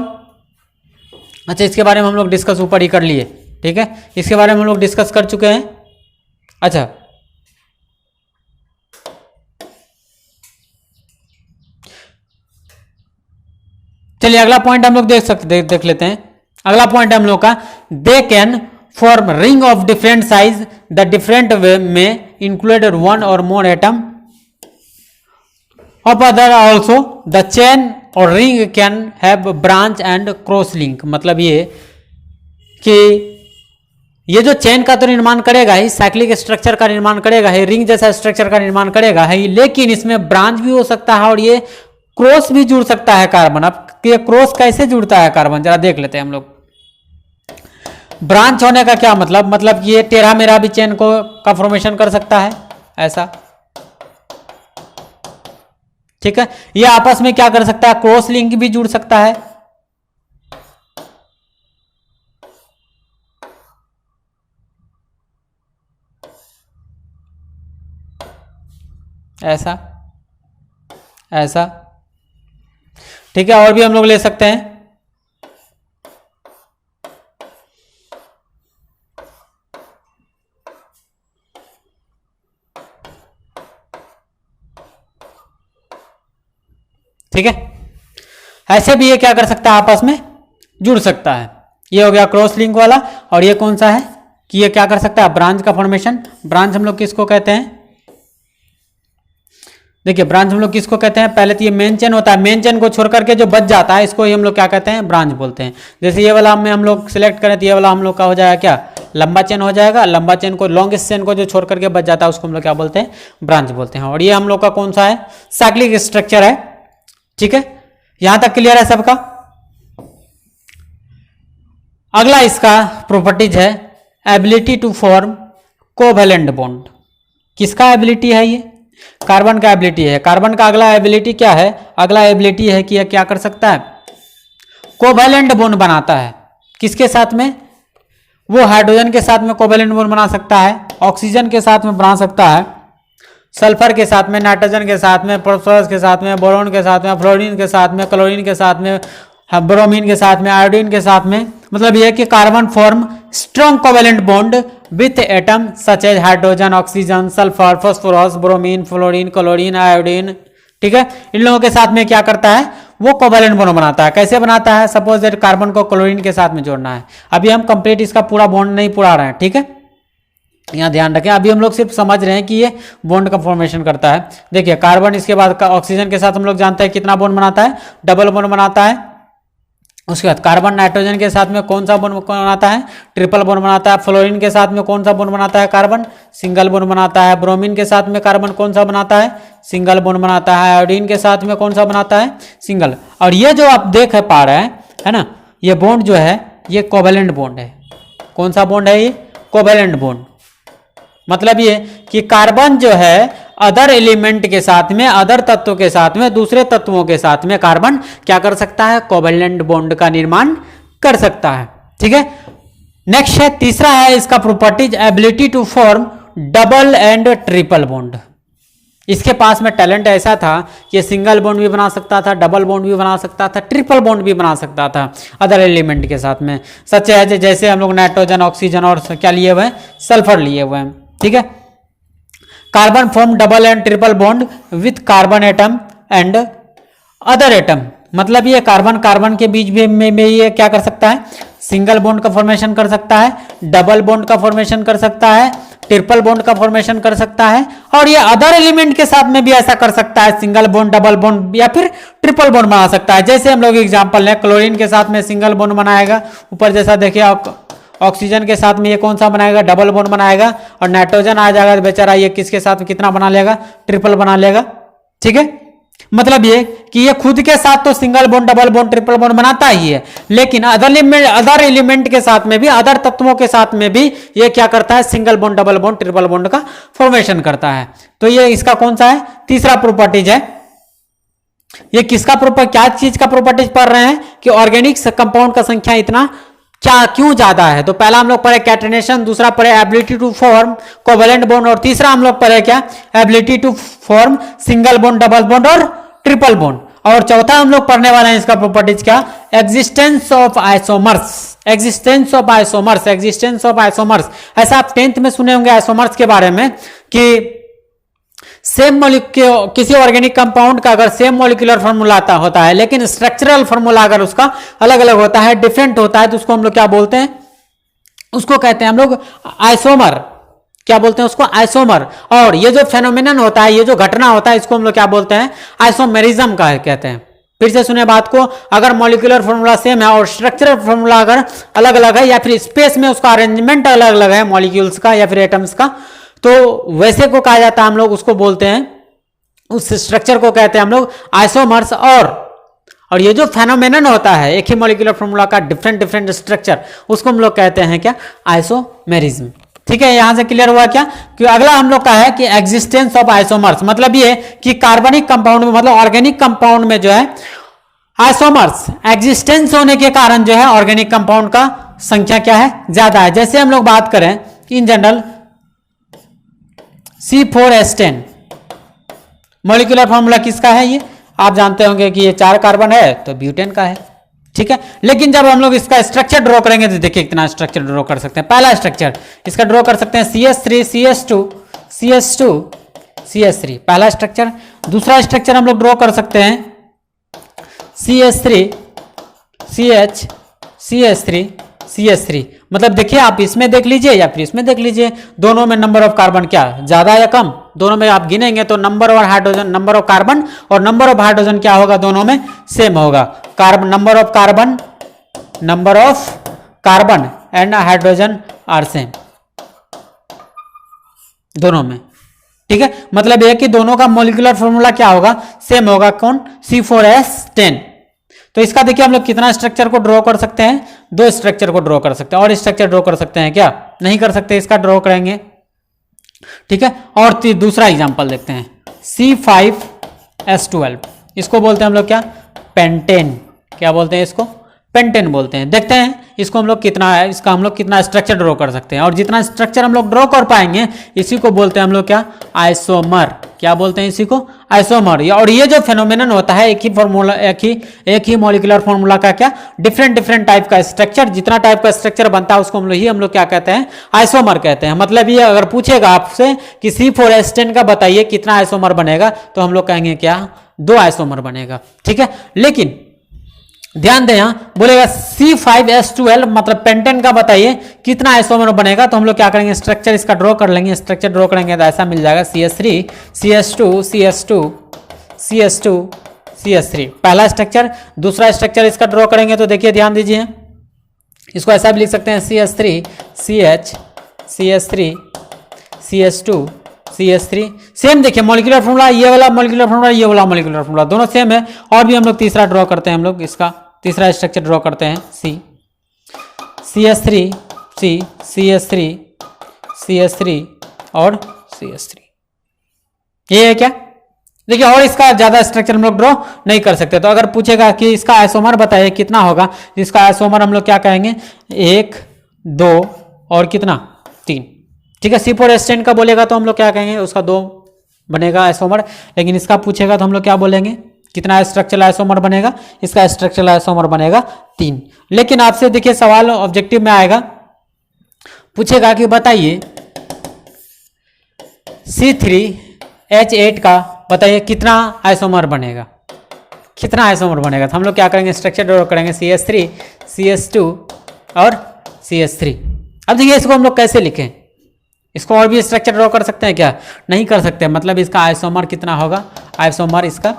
अच्छा इसके बारे में हम लोग डिस्कस ऊपर ही कर लिए। ठीक है, इसके बारे में हम लोग डिस्कस कर चुके हैं। अच्छा चलिए अगला पॉइंट हम लोग देख लेते हैं। अगला पॉइंट है हम लोग का, they can form ring of different size the different way में included one or more atom of other also the chain और ring can have branch and cross link. मतलब ये कि ये जो चेन का तो निर्माण करेगा ही, साइक्लिक स्ट्रक्चर का निर्माण करेगा है, रिंग जैसा स्ट्रक्चर का निर्माण करेगा है, लेकिन इसमें ब्रांच भी हो सकता है और ये क्रॉस भी जुड़ सकता है कार्बन। अब ये क्रॉस कैसे जुड़ता है कार्बन, जरा देख लेते हैं हम लोग। ब्रांच होने का क्या मतलब ये टेढ़ा मेढ़ा भी चेन को का फॉर्मेशन कर सकता है ऐसा, ठीक है। ये आपस में क्या कर सकता है, क्रॉस लिंक भी जुड़ सकता है, ऐसा ऐसा, ठीक है। और भी हम लोग ले सकते हैं, ठीक है। ऐसे भी ये क्या कर सकता है, आपस में जुड़ सकता है। ये हो गया क्रॉस लिंक वाला। और ये कौन सा है कि ये क्या कर सकता है, ब्रांच का फॉर्मेशन। ब्रांच हम लोग किसको कहते हैं, देखिए ब्रांच हम लोग किसको कहते हैं, पहले तो ये मेन चेन होता है, मेन चेन को छोड़ करके जो बच जाता है इसको ही हम लोग क्या कहते हैं, ब्रांच बोलते हैं। जैसे ये वाला में हम लोग सिलेक्ट करें तो ये वाला हम लोग का हो जाएगा क्या, लंबा चेन हो जाएगा। लंबा चेन को, लॉन्गेस्ट चेन को जो छोड़ करके बच जाता है उसको हम लोग क्या बोलते हैं, ब्रांच बोलते हैं। और ये हम लोग का कौन सा है, साइक्लिक स्ट्रक्चर है, ठीक है। यहां तक क्लियर है सबका। अगला इसका प्रॉपर्टीज है ability to form covalent bond. किसका एबिलिटी है, ये कार्बन का एबिलिटी है। कार्बन का अगला एबिलिटी क्या है, अगला एबिलिटी है कि यह क्या कर सकता है, कोवैलेंट बॉन्ड बनाता है। किसके साथ में, वो हाइड्रोजन के साथ में कोवैलेंट बॉन्ड बना सकता है, ऑक्सीजन के साथ में बना सकता है, सल्फर के साथ में, नाइट्रोजन के साथ में, फास्फोरस के साथ में, बोरोन के साथ में, फ्लोरीन के साथ में, क्लोरीन के साथ में, ब्रोमीन के साथ में, आयोडीन के साथ में। मतलब यह कि carbon form strong covalent bond with atom such as hydrogen, oxygen, sulphur, phosphorus, bromine, fluorine, chlorine, iodine, ठीक है। इन लोगों के साथ में क्या करता है, वो कोवैलेंट बॉन्ड बनाता है। कैसे बनाता है, सपोज दैट कार्बन को क्लोरीन के साथ में जोड़ना है। अभी हम कंप्लीट इसका पूरा बॉन्ड नहीं पढ़ा रहे हैं, ठीक है, यहाँ ध्यान रखें। अभी हम लोग सिर्फ समझ रहे हैं कि ये बॉन्ड का फॉर्मेशन करता है। देखिए कार्बन इसके बाद का ऑक्सीजन के साथ हम लोग जानते हैं कितना बॉन्ड बनाता है, डबल बॉन्ड बनाता है। उसके बाद कार्बन नाइट्रोजन के साथ में कौन सा बॉन्ड बनाता है, ट्रिपल बॉन्ड बनाता है। फ्लोरीन के साथ में कौन सा बॉन्ड बनाता है, कार्बन सिंगल बॉन्ड बनाता है। ब्रोमीन के साथ में कार्बन कौन सा बनाता है, सिंगल बॉन्ड बनाता है। आयोडीन के साथ में कौन सा बनाता है, सिंगल। और ये जो आप देख पा रहे हैं है ना, ये बॉन्ड जो है ये कोवैलेंट बॉन्ड है। कौन सा बॉन्ड है, ये कोवैलेंट बॉन्ड। मतलब ये कि कार्बन जो है अदर एलिमेंट के साथ में, अदर तत्वों के साथ में, दूसरे तत्वों के साथ में कार्बन क्या कर सकता है, कोवैलेंट बॉन्ड का निर्माण कर सकता है, ठीक है। नेक्स्ट है, तीसरा है इसका properties ability to form double and triple bond. इसके पास में टैलेंट ऐसा था कि सिंगल बॉन्ड भी बना सकता था, डबल बॉन्ड भी बना सकता था, ट्रिपल बॉन्ड भी बना सकता था अदर एलिमेंट के साथ में। सच है जैसे हम लोग नाइट्रोजन, ऑक्सीजन और क्या लिए हुए हैं, सल्फर लिए हुए हैं, ठीक है। Carbon form double and triple bond with carbon atom and other atom. मतलब ये कार्बन कार्बन के बीच में ये क्या कर सकता है, सिंगल बॉन्ड का फॉर्मेशन कर सकता है, डबल बॉन्ड का फॉर्मेशन कर सकता है, ट्रिपल बॉन्ड का फॉर्मेशन कर सकता है। और ये अदर एलिमेंट के साथ में भी ऐसा कर सकता है, सिंगल बॉन्ड, डबल बॉन्ड या फिर ट्रिपल बॉन्ड बना सकता है। जैसे हम लोग एग्जांपल लें, क्लोरीन के साथ में सिंगल बॉन्ड बनाएगा, ऊपर जैसा देखिए ऑक्सीजन के साथ में ये कौन सा बनाएगा, डबल बॉन्ड बनाएगा। और नाइट्रोजन आ जाएगा तो बेचारा ये किसके साथ कितना बना लेगा, ट्रिपल बना लेगा, ठीक है। मतलब ये कि ये खुद के साथ तो single bond, double bond, triple bond बनाता ही है, लेकिन अदर एलिमेंट के साथ में भी, अदर तत्वों के साथ में भी ये क्या करता है, single bond, double bond, triple bond का फॉर्मेशन करता है। तो ये इसका कौन सा है, तीसरा प्रॉपर्टीज है। ये किसका क्या चीज का प्रॉपर्टीज पढ़ रहे हैं कि ऑर्गेनिक कंपाउंड का संख्या इतना क्या क्यों ज्यादा है। तो पहला हम लोग पढ़े कैटेनेशन, दूसरा पढ़े ability to form covalent bond, और तीसरा हम लोग पढ़े क्या, ability to form single bond, double bond और ट्रिपल बॉन्ड। और चौथा हम लोग पढ़ने वाले हैं इसका प्रॉपर्टीज क्या, existence of isomers. Existence of isomers, existence of isomers. ऐसा आप 10th में सुने होंगे आइसोमर्स के बारे में कि सेम मॉलिक्यूल किसी ऑर्गेनिक कंपाउंड का अगर सेम मॉलिक्यूलर फॉर्मूला होता है लेकिन स्ट्रक्चरल फॉर्मूला अगर उसका अलग अलग होता है, डिफरेंट होता है, तो उसको हम लोग क्या बोलते हैं? उसको कहते हैं हम लोग आइसोमर। क्या बोलते हैं उसको? आइसोमर। और ये जो फेनोमेनन होता है, ये जो घटना होता है, इसको हम लोग क्या बोलते हैं? आइसोमेरिज्म का कहते हैं। फिर से सुने बात को, अगर मॉलिक्यूलर फॉर्मूला सेम है और स्ट्रक्चरल फॉर्मूला अगर अलग अलग है या फिर स्पेस में उसका अरेंजमेंट अलग अलग है मॉलिक्यूल्स का या फिर एटम्स का, तो वैसे को कहा जाता है, हम लोग उसको बोलते हैं, उस स्ट्रक्चर को कहते हैं हम लोग आइसोमर्स। और ये जो फेनोमेनन होता है एक ही मॉलिक्यूलर फॉर्मूला का डिफरेंट डिफरेंट स्ट्रक्चर, उसको हम लोग कहते हैं क्या? आइसोमेरिज्म। ठीक है, यहां से क्लियर हुआ क्या? कि अगला हम लोग का है कि एग्जिस्टेंस ऑफ आइसोमर्स, मतलब ये कि कार्बनिक कंपाउंड में, मतलब ऑर्गेनिक कंपाउंड में जो है आइसोमर्स एग्जिस्टेंस होने के कारण जो है ऑर्गेनिक कंपाउंड का संख्या क्या है? ज्यादा है। जैसे हम लोग बात करें in general C4H10 molecular formula किसका है? ये आप जानते होंगे कि ये 4 कार्बन है तो ब्यूटेन का है। ठीक है, लेकिन जब हम लोग इसका स्ट्रक्चर ड्रॉ करेंगे तो देखिए कितना स्ट्रक्चर ड्रॉ कर सकते हैं। पहला स्ट्रक्चर इसका ड्रॉ कर सकते हैं CH3 CH2 CH2 CH3, पहला स्ट्रक्चर। दूसरा स्ट्रक्चर हम लोग ड्रॉ कर सकते हैं CH3 CH CH3 CH3। मतलब देखिए आप इसमें देख लीजिए या फिर इसमें देख लीजिए, दोनों में नंबर ऑफ कार्बन क्या ज्यादा या कम? दोनों में आप गिनेंगे तो number of hydrogen, number of carbon और नंबर ऑफ हाइड्रोजन क्या होगा? दोनों में सेम होगा। Carbon number of carbon and hydrogen are same दोनों में। ठीक है, मतलब यह कि दोनों का मॉलिक्यूलर फॉर्मूला क्या होगा? सेम होगा। कौन? C4H10। तो इसका देखिए हम लोग कितना स्ट्रक्चर को ड्रॉ कर सकते हैं? 2 स्ट्रक्चर को ड्रॉ कर सकते हैं। और स्ट्रक्चर ड्रॉ कर सकते हैं क्या? नहीं कर सकते, इसका ड्रॉ करेंगे। ठीक है, और दूसरा एग्जांपल देखते हैं C5H12, इसको बोलते हैं हम लोग क्या? पेंटेन। क्या बोलते हैं इसको? पेंटेन बोलते हैं। देखते हैं इसको हम लोग कितना है, इसका हम लोग कितना स्ट्रक्चर ड्रॉ कर सकते हैं। और जितना स्ट्रक्चर हम लोग ड्रॉ कर पाएंगे इसी को बोलते हैं हम लोग क्या? आइसोमर। क्या बोलते हैं इसी को? आइसोमर। और ये जो फेनोमेनन होता है एक ही फॉर्मूला, एक ही मॉलिक्यूलर फॉर्मूला का क्या डिफरेंट डिफरेंट टाइप का स्ट्रक्चर, जितना टाइप का स्ट्रक्चर बनता है उसको हम लोग क्या कहते हैं? आइसोमर कहते हैं। मतलब ये अगर पूछेगा आपसे कि C4H10 का बताइए कितना आइसोमर बनेगा, तो हम लोग कहेंगे क्या? 2 आइसोमर बनेगा। ठीक है, लेकिन ध्यान दें यहां बोलेगा C5H12 मतलब पेंटेन का बताइए कितना आइसोमर बनेगा, तो हम लोग क्या करेंगे? स्ट्रक्चर इसका ड्रॉ कर लेंगे। स्ट्रक्चर ड्रॉ करेंगे तो ऐसा मिल जाएगा CH3 CH2 CH2 CH2 CH3, पहला स्ट्रक्चर। दूसरा स्ट्रक्चर इसका ड्रॉ करेंगे तो देखिए ध्यान दीजिए, इसको ऐसा भी लिख सकते हैं CH3 CH CH3 CH2 CH3। Same देखिए मॉलिक्यूलर फॉर्मूला, ये वाला मॉलिक्यूलर फॉर्मूला, ये वाला मॉलिक्यूलर फॉर्मूला दोनों सेम है। और भी हम लोग तीसरा ड्रॉ करते हैं, हम लोग इसका तीसरा स्ट्रक्चर ड्रॉ करते हैं CH3 CH3 CH3 और CH3, ये है क्या? देखिए, और इसका ज्यादा स्ट्रक्चर हम लोग ड्रॉ नहीं कर सकते। तो अगर पूछेगा कि इसका आइसोमर बताइए कितना होगा, इसका आइसोमर हम लोग क्या कहेंगे? 1 2 और कितना? 3। ठीक है, C4H10 का बोलेगा तो हम लोग क्या कहेंगे? उसका 2 बनेगा आइसोमर। लेकिन इसका पूछेगा तो हम लोग क्या बोलेंगे? कितना स्ट्रक्चरल आइसोमर बनेगा? इसका स्ट्रक्चरल आइसोमर बनेगा 3। लेकिन आपसे देखिए सवाल ऑब्जेक्टिव में आएगा, पूछेगा कि बताइए C3H8 का बताइए कितना आइसोमर बनेगा? कितना आइसोमर बनेगा? तो हम लोग क्या करेंगे? स्ट्रक्चर ड्रॉ करेंगे CH3 CH2 और CH3। अब देखिए इसको हम लोग कैसे लिखें? इसको और भी स्ट्रक्चर ड्रॉ कर सकते हैं क्या? नहीं कर सकते। मतलब इसका आइसोमर कितना होगा? आइसोमर इसका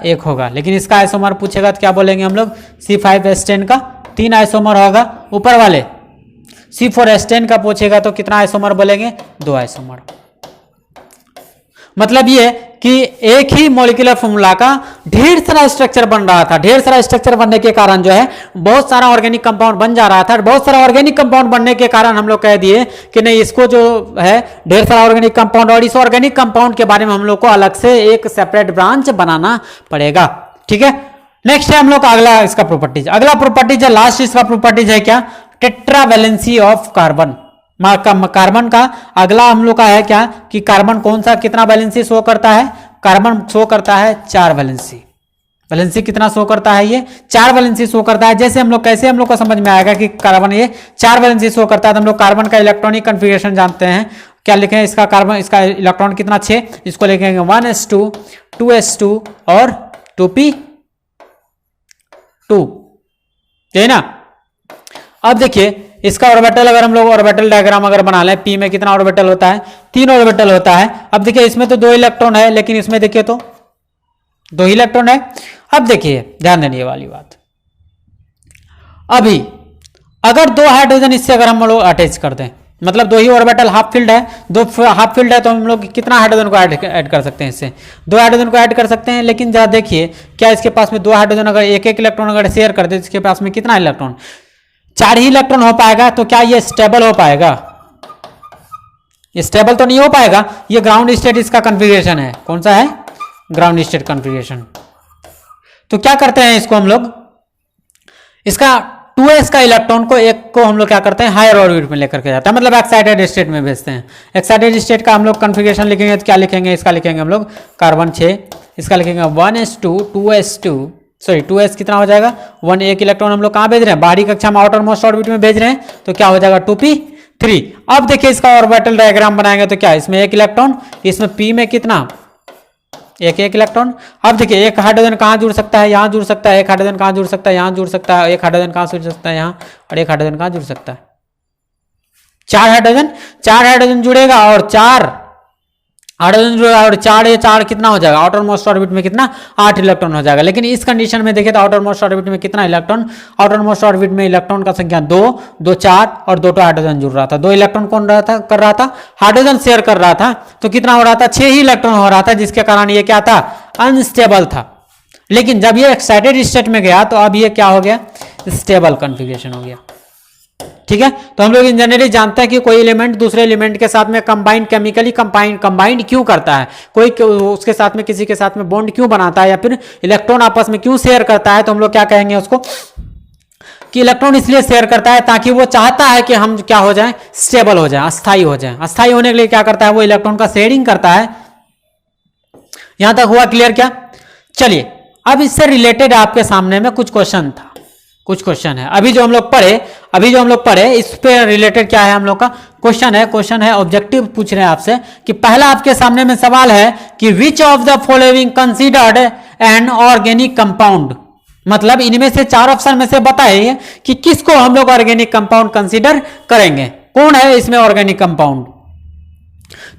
1 होगा। लेकिन इसका आइसोमर पूछेगा तो क्या बोलेंगे हम लोग? C5H10 का 3 आइसोमर होगा। ऊपर वाले C4H10 का पूछेगा तो कितना आइसोमर बोलेंगे? 2 आइसोमर। मतलब ये कि एक ही मॉलिक्यूलर फॉर्मूला का ढेर सारा स्ट्रक्चर बन रहा था। ढेर सारा स्ट्रक्चर बनने के कारण जो है बहुत सारा ऑर्गेनिक कंपाउंड बन जा रहा था। बहुत सारा ऑर्गेनिक कंपाउंड बनने के कारण हम लोग कह दिए कि नहीं, इसको जो है ढेर सारा ऑर्गेनिक कंपाउंड, और इस ऑर्गेनिक कंपाउंड के बारे में हम लोग को अलग से एक सेपरेट ब्रांच बनाना पड़ेगा। ठीक है, नेक्स्ट है हम लोग का अगला इसका प्रॉपर्टीज। अगला प्रॉपर्टीज है, लास्ट इसका प्रॉपर्टीज है क्या? Tetravalency of carbon. कार्बन का अगला हम लोग का है क्या कि कार्बन कौन सा कितना वैलेंसी शो करता है? कार्बन शो करता है 4 वैलेंसी। वैलेंसी कितना शो करता है? ये 4 वैलेंसी शो करता है। जैसे हम लोग कैसे हम लोग को समझ में आएगा कि कार्बन ये 4 वैलेंसी शो करता है? तो हम लोग कार्बन का इलेक्ट्रॉनिक कॉन्फ़िगरेशन जानते हैं क्या लिखेंगे इसका कार्बन, इसका इलेक्ट्रॉन कितना 6, इसको लिखेंगे 1s2 2s2 और 2p2, है ना। अब देखिए इसका ऑर्बिटल, अगर हम लोग ऑर्बिटल डायग्राम अगर बना लें, पी में कितना ऑर्बिटल होता है, 3 ऑर्बिटल होता है। अब देखिए इसमें तो 2 इलेक्ट्रॉन है, लेकिन इसमें देखिए तो 2 इलेक्ट्रॉन है। अब देखिए ध्यान देने वाली बात, अभी अगर 2 हाइड्रोजन इससे अगर हम लोग अटैच कर दें, मतलब 2 ही ऑर्बिटल हाफ फील्ड है, 2 हाफ फील्ड है, तो हम लोग कितना हाइड्रोजन को ऐड कर सकते हैं, इससे 2 हाइड्रोजन को ऐड कर सकते हैं। लेकिन जरा देखिए क्या इसके पास में 2 हाइड्रोजन अगर एक इलेक्ट्रॉन अगर शेयर कर दे, इसके पास में कितना इलेक्ट्रॉन, 4 ही इलेक्ट्रॉन हो पाएगा। तो क्या ये स्टेबल हो पाएगा? ये स्टेबल तो नहीं हो पाएगा। ये ग्राउंड स्टेट इसका कॉन्फ़िगरेशन है। कौन सा है? Ground state configuration. तो क्या करते हैं इसको हम लोग, इसका 2s का इलेक्ट्रॉन को एक को हम लोग क्या करते हैं, हायर ऑर्बिट में लेकर के जाते हैं, मतलब एक्साइटेड स्टेट में भेजते हैं। एक्साइटेड स्टेट का हम लोग कॉन्फ़िगरेशन लिखेंगे तो क्या लिखेंगे, इसका लिखेंगे हम लोग कार्बन 6, इसका लिखेंगे 1s2 2s2 सॉरी 2s कितना हो जाएगा 1, एक इलेक्ट्रॉन हम लोग कहाँ भेज रहे हैं, बाहरी कक्षा में आउटर मोस्ट ऑर्बिट में भेज रहे हैं, तो क्या हो जाएगा 2p3। अब देखिए इसका ऑर्बिटल डायग्राम बनाएंगे तो क्या, इसमें एक इलेक्ट्रॉन, इसमें p में कितना, एक इलेक्ट्रॉन। अब देखिए एक हाइड्रोजन कहाँ जुड़ सकता है, यहाँ जुड़ सकता है, एक हाइड्रोजन कहाँ जुड़ सकता है, यहाँ जुड़ सकता है, एक हाइड्रोजन कहाँ जुड़ सकता है, यहाँ, और एक हाइड्रोजन कहाँ जुड़ सकता है, 4 हाइड्रोजन जुड़ेगा, और 4 हाइड्रोजन जुड़ेगा, और 4 कितना हो जाएगा, आउटर मोस्ट ऑर्बिट में कितना 8 इलेक्ट्रॉन हो जाएगा। लेकिन इस कंडीशन में देखिए तो आउटर मोस्ट ऑर्बिट में कितना इलेक्ट्रॉन, आउटर मोस्ट ऑर्बिट में इलेक्ट्रॉन का संख्या 2 2 4 और 2 हाइड्रोजन जुड़ रहा था। 2 इलेक्ट्रॉन कौन कर रहा था, हाइड्रोजन शेयर कर रहा था, तो कितना हो रहा था, 6 ही इलेक्ट्रॉन हो रहा था, जिसके कारण ये क्या था, अनस्टेबल था। लेकिन जब ये एक्साइटेड स्टेट में गया तो अब ये क्या हो गया, स्टेबल कॉन्फ़िगरेशन हो गया। ठीक है, तो हम लोग इंजीनियरिंग जानते हैं कि कोई एलिमेंट दूसरे एलिमेंट के साथ में कंबाइंड, केमिकली कंबाइंड क्यों करता है, कोई उसके साथ में किसी के साथ में बॉन्ड क्यों बनाता है, या फिर इलेक्ट्रॉन आपस में क्यों शेयर करता है। तो हम लोग क्या कहेंगे उसको कि इलेक्ट्रॉन इसलिए शेयर करता है ताकि वो चाहता है कि हम क्या हो जाए, स्टेबल हो जाए, अस्थाई हो जाए। अस्थाई होने के लिए क्या करता है, वो इलेक्ट्रॉन का शेयरिंग करता है। यहां तक हुआ क्लियर क्या? चलिए अब इससे रिलेटेड आपके सामने में कुछ क्वेश्चन है। अभी जो हम लोग पढ़े इस पे रिलेटेड क्या है हम लोग का क्वेश्चन है ऑब्जेक्टिव पूछ रहे हैं आपसे कि पहला आपके सामने में सवाल है कि विच of the following considered N organic compound, मतलब इनमें से 4 ऑप्शन में से बताइए कि किसको हम लोग ऑर्गेनिक कंपाउंड कंसीडर करेंगे, कौन है इसमें ऑर्गेनिक कंपाउंड।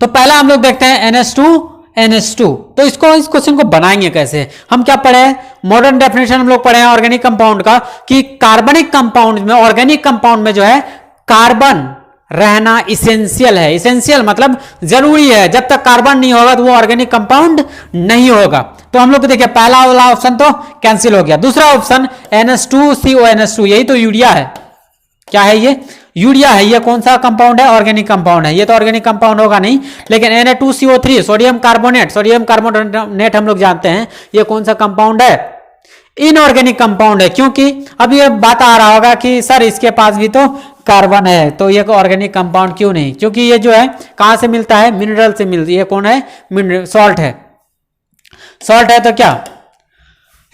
तो पहला हम लोग देखते हैं NH2। तो इस क्वेश्चन को बनाएंगे कैसे, हम क्या पढ़े हैं, मॉडर्न डेफिनेशन हम लोग पढ़े हैं ऑर्गेनिक कंपाउंड का कि कार्बनिक कंपाउंड में, ऑर्गेनिक कंपाउंड में जो है कार्बन रहना इसेंशियल है। इसेंशियल मतलब जरूरी है, जब तक कार्बन नहीं होगा तो वो ऑर्गेनिक कंपाउंड नहीं होगा। तो हम लोग देखिए पहला वाला ऑप्शन तो कैंसिल हो गया। दूसरा ऑप्शन NH2CONH2, यही तो यूरिया है। क्या है ये, यूरिया है। ये कौन सा कंपाउंड है, ऑर्गेनिक कंपाउंड है। ये तो ऑर्गेनिक कंपाउंड होगा नहीं। लेकिन Na2CO3 सोडियम कार्बोनेट हम लोग जानते हैं ये कौन सा कंपाउंड है, इनऑर्गेनिक कंपाउंड है। क्योंकि अब ये बात आ रहा होगा कि सर इसके पास भी तो कार्बन है, तो ये ऑर्गेनिक कंपाउंड क्यों नहीं, क्योंकि ये जो है कहां से मिलता है, मिनरल से मिलती है। ये कौन है, मिनरल, सॉल्ट है। तो क्या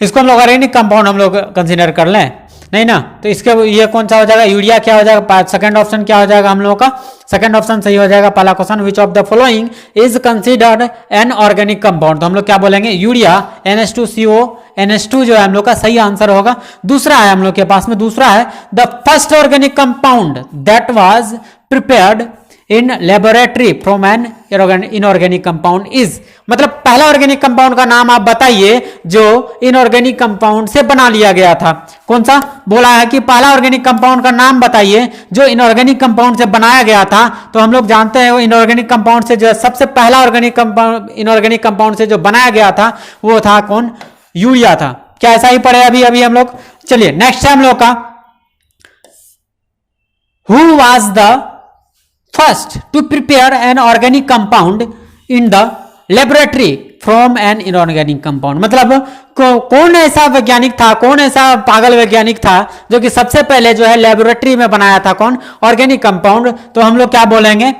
इसको हम लोग ऑर्गेनिक कंपाउंड हम लोग कंसिडर कर लें, नहीं ना। तो इसके ये कौन सा हो जाएगा, यूरिया क्या हो जाएगा। सेकंड ऑप्शन क्या हो जाएगा हम लोगों का, सेकंड ऑप्शन सही हो जाएगा। पहला question which of the following is considered N organic compound, तो हम लोग क्या बोलेंगे, यूरिया। NH2CO NH2 जो है हम लोग का सही आंसर होगा। दूसरा है हम लोग के पास में, दूसरा है the first organic compound that was prepared in laboratory from an inorganic compound is, मतलब पहला ऑर्गेनिक कंपाउंड का नाम आप बताइए जो इनऑर्गेनिक कंपाउंड से बना लिया गया था। कौन सा बोला है कि पहला ऑर्गेनिक कंपाउंड का नाम बताइए जो इनऑर्गेनिक कंपाउंड से बनाया गया था। तो हम लोग जानते हैं वो इनऑर्गेनिक कंपाउंड से जो सबसे पहला ऑर्गेनिक कंपाउंड इनऑर्गेनिक कंपाउंड से जो बनाया गया था वो था कौन, यूरिया था। क्या ऐसा ही पढ़े अभी हम लोग। चलिए नेक्स्ट है हम लोग का, who was the first to prepare an organic compound in the laboratory from an inorganic compound, मतलब कौन ऐसा वैज्ञानिक था, कौन ऐसा पागल वैज्ञानिक था जो कि सबसे पहले जो है लेबोरेटरी में बनाया था कौन, ऑर्गेनिक कंपाउंड। तो हम लोग क्या बोलेंगे,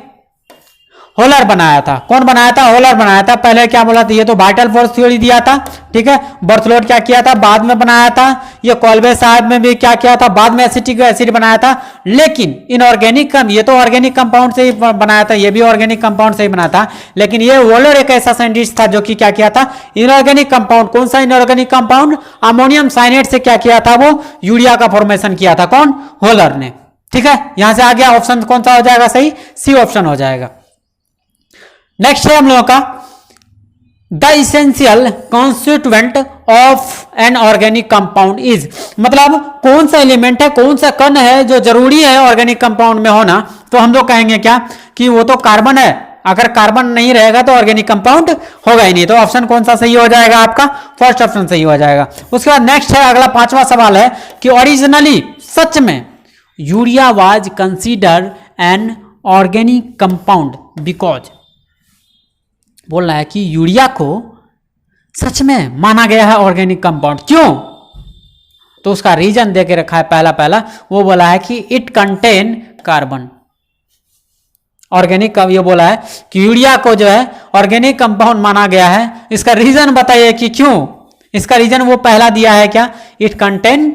होलर बनाया था। कौन बनाया था? होलर बनाया था। पहले क्या बोला था? ये तो वाइटल फोर्स थ्योरी दिया था, ठीक है। बर्थलोट क्या किया था? बाद में बनाया था। ये कॉल्बे साहब में भी क्या किया था? बाद में एसिटिक एसिड बनाया था। लेकिन इनऑर्गेनिक ये तो ऑर्गेनिक कंपाउंड से ही बनाया था, ये भी ऑर्गेनिक कंपाउंड से ही बना था। लेकिन ये होलर एक ऐसा साइंटिस्ट था जो कि क्या किया था? Inorganic compound. कौन सा इनऑर्गेनिक कंपाउंड? अमोनियम साइनेट से क्या किया था? वो यूरिया का फॉर्मेशन किया था। कौन? होलर ने, ठीक है। यहां से आ गया ऑप्शन कौन सा हो जाएगा सही? सी ऑप्शन हो जाएगा। नेक्स्ट है हम लोगों का the essential constituent of N organic compound is, मतलब कौन सा एलिमेंट है, कौन सा कण है जो जरूरी है ऑर्गेनिक कंपाउंड में होना। तो हम लोग कहेंगे क्या कि वो तो कार्बन है। अगर कार्बन नहीं रहेगा तो ऑर्गेनिक कंपाउंड होगा ही नहीं। तो ऑप्शन कौन सा सही हो जाएगा? आपका फर्स्ट ऑप्शन सही हो जाएगा। उसके बाद नेक्स्ट है अगला 5वां सवाल है कि ओरिजिनली सच में urea was consider N organic compound because, बोल रहा है कि यूरिया को सच में माना गया है ऑर्गेनिक कंपाउंड। क्यों? तो उसका रीजन दे के रखा है। पहला वो बोला है कि इट कंटेन कार्बन। ऑर्गेनिक का ये बोला है कि यूरिया को जो है ऑर्गेनिक कंपाउंड माना गया है। इसका रीजन बताइए कि क्यों। इसका रीजन वो पहला दिया है क्या? It contain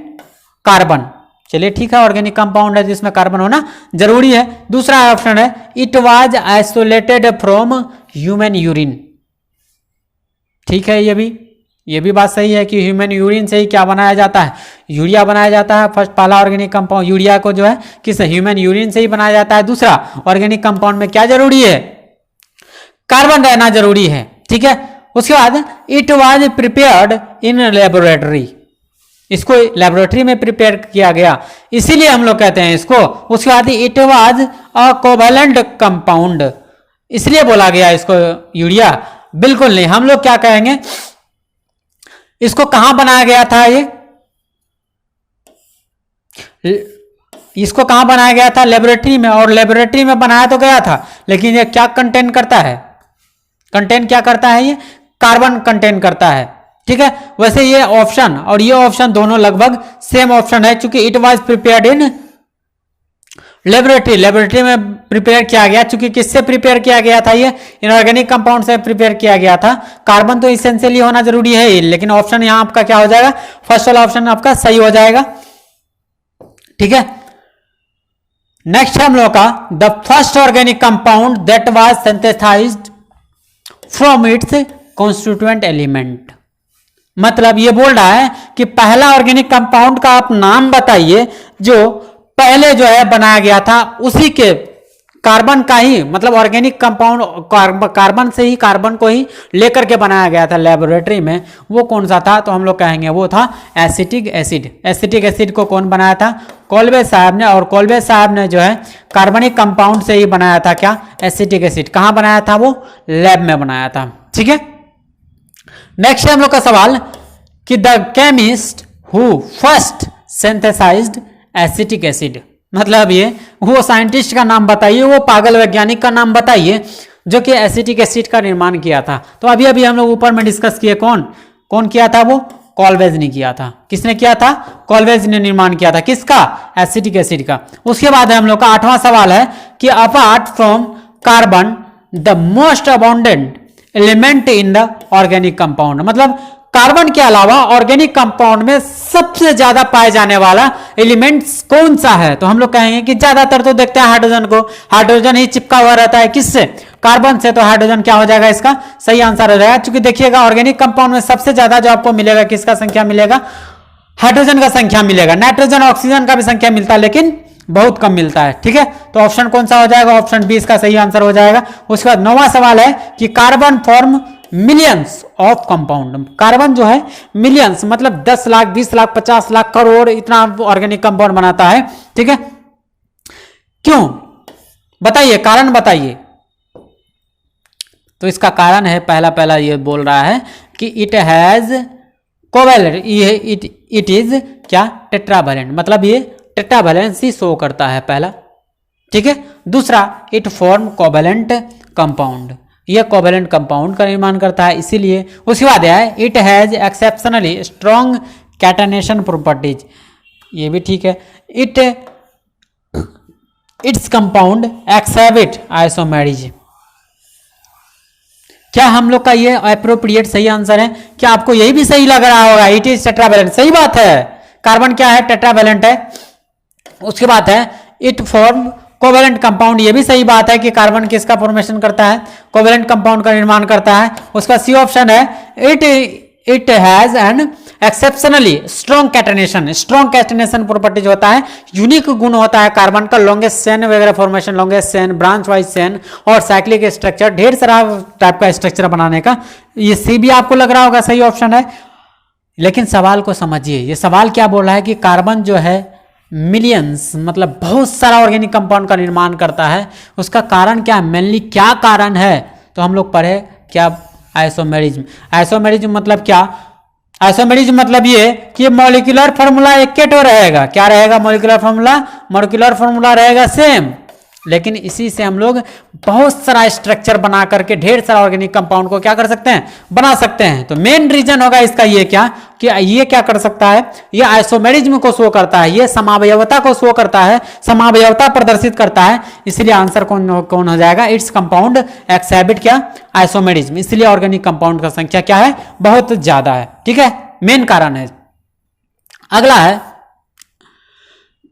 carbon. चलिए ठीक है, ऑर्गेनिक कंपाउंड है जिसमें कार्बन होना जरूरी है। दूसरा ऑप्शन है it was isolated from human urine. ठीक है, ये भी बात सही है कि ह्यूमन यूरिन से ही क्या बनाया जाता है? यूरिया बनाया जाता है। फर्स्ट पहला ऑर्गेनिक कंपाउंड यूरिया को जो है किस ह्यूमन यूरिन से ही बनाया जाता है। दूसरा ऑर्गेनिक कंपाउंड में क्या जरूरी है? कार्बन रहना जरूरी है, ठीक है। उसके बाद it was prepared in laboratory, इसको लेबोरेटरी में प्रिपेयर किया गया, इसीलिए हम लोग कहते हैं इसको। उसके बाद it was a covalent compound, इसलिए बोला गया इसको यूरिया। बिल्कुल नहीं, हम लोग क्या कहेंगे इसको कहां बनाया गया था? इसको कहां बनाया गया था? लेबोरेटरी में। और लेबोरेटरी में बनाया तो गया था, लेकिन ये क्या कंटेन करता है? कंटेन क्या करता है? ये कार्बन कंटेन करता है, ठीक है। वैसे ये ऑप्शन और ये ऑप्शन दोनों लगभग सेम ऑप्शन है, क्योंकि it was prepared in laboratory में प्रिपेयर किया गया। चूंकि किससे प्रिपेयर किया गया था? ये इनऑर्गेनिक कंपाउंड से प्रिपेयर किया गया था। कार्बन तो इसेंशियली होना जरूरी है ही, लेकिन ऑप्शन यहां आपका क्या हो जाएगा? फर्स्ट वाला ऑप्शन आपका सही हो जाएगा, ठीक है। नेक्स्ट हम लोग का the first organic compound that was synthesized from its constituent element, मतलब ये बोल रहा है कि पहला ऑर्गेनिक कंपाउंड का आप नाम बताइए जो पहले जो है बनाया गया था, उसी के कार्बन का ही, मतलब ऑर्गेनिक कंपाउंड कार्बन से ही, कार्बन को ही लेकर के बनाया गया था लेबोरेटरी में। वो कौन सा था? तो हम लोग कहेंगे वो था एसिटिक एसिड। एसिटिक एसिड को कौन बनाया था? कॉल्बे साहब ने। और कॉल्बे साहब ने जो है कार्बनिक कंपाउंड से ही बनाया था क्या? Acetic acid. कहां बनाया था? वो लैब में बनाया था, ठीक है। नेक्स्ट है हम लोग का सवाल कि the chemist who first synthesized acetic acid, मतलब ये वो साइंटिस्ट का नाम बताइए, वो पागल वैज्ञानिक का नाम बताइए जो कि एसिटिक एसिड का निर्माण किया था। तो अभी हम लोग ऊपर में डिस्कस किए, कौन किया था? वो कॉल्वेज ने किया था। किसने किया था? कॉल्वेज ने निर्माण किया था। किसका? एसिटिक एसिड का। उसके बाद हम लोग का 8वां सवाल है कि apart from carbon the most abundant element in the organic compound, मतलब कार्बन के अलावा ऑर्गेनिक कंपाउंड में सबसे ज्यादा पाए जाने वाला एलिमेंट्स कौन सा है? तो हम लोग कहेंगे कि ज्यादातर तो देखते हैं हाइड्रोजन को। हाइड्रोजन ही चिपका हुआ रहता है किससे? कार्बन से। तो हाइड्रोजन क्या हो जाएगा? इसका सही आंसर हो जाएगा। क्योंकि देखिएगा ऑर्गेनिक कंपाउंड में सबसे ज्यादा जो आपको मिलेगा किसका संख्या मिलेगा? हाइड्रोजन का संख्या मिलेगा। नाइट्रोजन ऑक्सीजन का भी संख्या मिलता है, लेकिन बहुत कम मिलता है, ठीक है। तो ऑप्शन कौन सा हो जाएगा? ऑप्शन बी इसका सही आंसर हो जाएगा। उसके बाद 9वां सवाल है कि carbon form millions of compound, carbon जो है मिलियंस मतलब 10 लाख 20 लाख 50 लाख करोड़ इतना ऑर्गेनिक कंपाउंड बनाता है, ठीक है। क्यों बताइए, कारण बताइए। तो इसका कारण है पहला ये बोल रहा है कि it has covalent, it is क्या? टेट्रावैलेंट, मतलब ये टेट्रावैलेंसी शो करता है पहला, ठीक है। दूसरा इट फॉर्म कोवैलेंट कंपाउंड, यह कोवैलेंट कंपाउंड का निर्माण करता है इसीलिए। उसके बाद है it has exceptionally strong catenation properties, ये भी ठीक है। इट्स कंपाउंड एक्सेबिट आइसोमेरिज, क्या हम लोग का ये अप्रोप्रिएट सही आंसर है? क्या आपको यही भी सही लग रहा होगा? इट इज टेट्रावैलेंट, सही बात है। कार्बन क्या है? टेट्रावैलेंट है। उसके बाद है इट फॉर्म कोवेलेंट कंपाउंड, ये भी सही बात है कि कार्बन किसका फॉर्मेशन करता है? कोवेलेंट कंपाउंड का निर्माण करता है। उसका सी ऑप्शन है it has an exceptionally strong catenation, strong catenation properties होता है, यूनिक गुण होता है कार्बन का, लॉन्गेस्ट चेन वगैरह formation, longest chain, branch wise chain और साइक्लिक स्ट्रक्चर, ढेर सारा टाइप का स्ट्रक्चर बनाने का। ये सी भी आपको लग रहा होगा सही ऑप्शन है। लेकिन सवाल को समझिए, ये सवाल क्या बोल रहा है कि कार्बन जो है मिलियंस मतलब बहुत सारा ऑर्गेनिक कंपाउंड का निर्माण करता है। उसका कारण क्या है? मेनली क्या कारण है? तो हम लोग पढ़े क्या? आइसोमेरिज्म। आइसोमेरिज्म मतलब क्या? आइसोमेरिज्म मतलब ये कि मॉलिक्यूलर फार्मूला एक तो रहेगा। क्या रहेगा? मॉलिक्यूलर फार्मूला, मॉलिक्यूलर फार्मूला रहेगा सेम, लेकिन इसी से हम लोग बहुत सारा स्ट्रक्चर बना करके ढेर सारा ऑर्गेनिक कंपाउंड को क्या कर सकते हैं? बना सकते हैं। तो मेन रीजन होगा इसका ये क्या कि ये क्या कर सकता है? ये आइसोमेरिज्म को शो करता है, ये समावयवता को शो करता है, समावयवता प्रदर्शित करता है। इसलिए आंसर कौन हो जाएगा? इट्स कंपाउंड एक्सहिबिट क्या? आइसोमेरिज्म। इसलिए ऑर्गेनिक कंपाउंड का संख्या क्या है? बहुत ज्यादा है। ठीक है, मेन कारण है। अगला है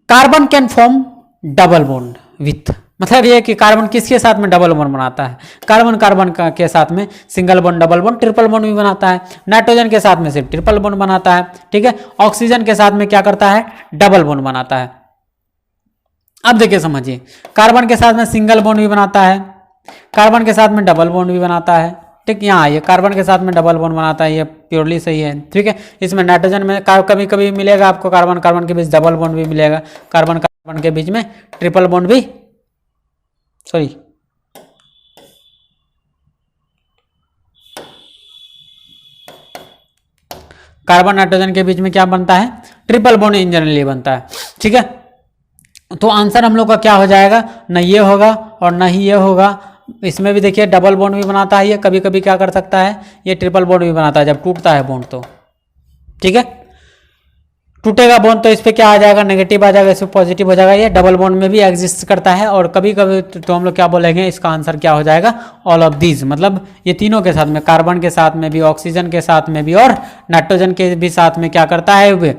carbon can form double bond with, मतलब ये कि कार्बन किसके साथ में डबल बॉन्ड बनाता है? कार्बन कार्बन के साथ में single bond, double bond, triple bond भी बनाता है। नाइट्रोजन के साथ में सिर्फ ट्रिपल बॉन्ड बनाता है। ठीक है, ऑक्सीजन के साथ में क्या करता है? डबल बॉन्ड बनाता है। अब देखिए समझिए, कार्बन के साथ में सिंगल बॉन्ड भी बनाता है, कार्बन के साथ में डबल बॉन्ड भी बनाता है। ठीक, यहाँ ये कार्बन के साथ में डबल बॉन्ड बनाता है, ये प्योरली सही है। ठीक है, इसमें नाइट्रोजन में कभी कभी मिलेगा आपको कार्बन कार्बन के बीच डबल बॉन्ड भी मिलेगा, कार्बन कार्बन के बीच में ट्रिपल बॉन्ड भी, सॉरी कार्बन नाइट्रोजन के बीच में क्या बनता है? ट्रिपल बॉन्ड इन जनरली बनता है। ठीक है, तो आंसर हम लोग का क्या हो जाएगा? न ये होगा और न ही ये होगा। इसमें भी देखिए डबल बॉन्ड भी बनाता है, ये कभी कभी क्या कर सकता है? ये ट्रिपल बॉन्ड भी बनाता है जब टूटता है बॉन्ड तो। ठीक है, टूटेगा बॉन्ड तो इस पे क्या आ जाएगा? नेगेटिव आ जाएगा, इस पे पॉजिटिव हो जाएगा। ये डबल बॉन्ड में भी एग्जिस्ट करता है और कभी कभी तो हम लोग क्या बोलेंगे? इसका आंसर क्या हो जाएगा? ऑल ऑफ दीज, मतलब ये तीनों के साथ में, कार्बन के साथ में भी, ऑक्सीजन के साथ में भी और नाइट्रोजन के भी साथ में क्या करता है?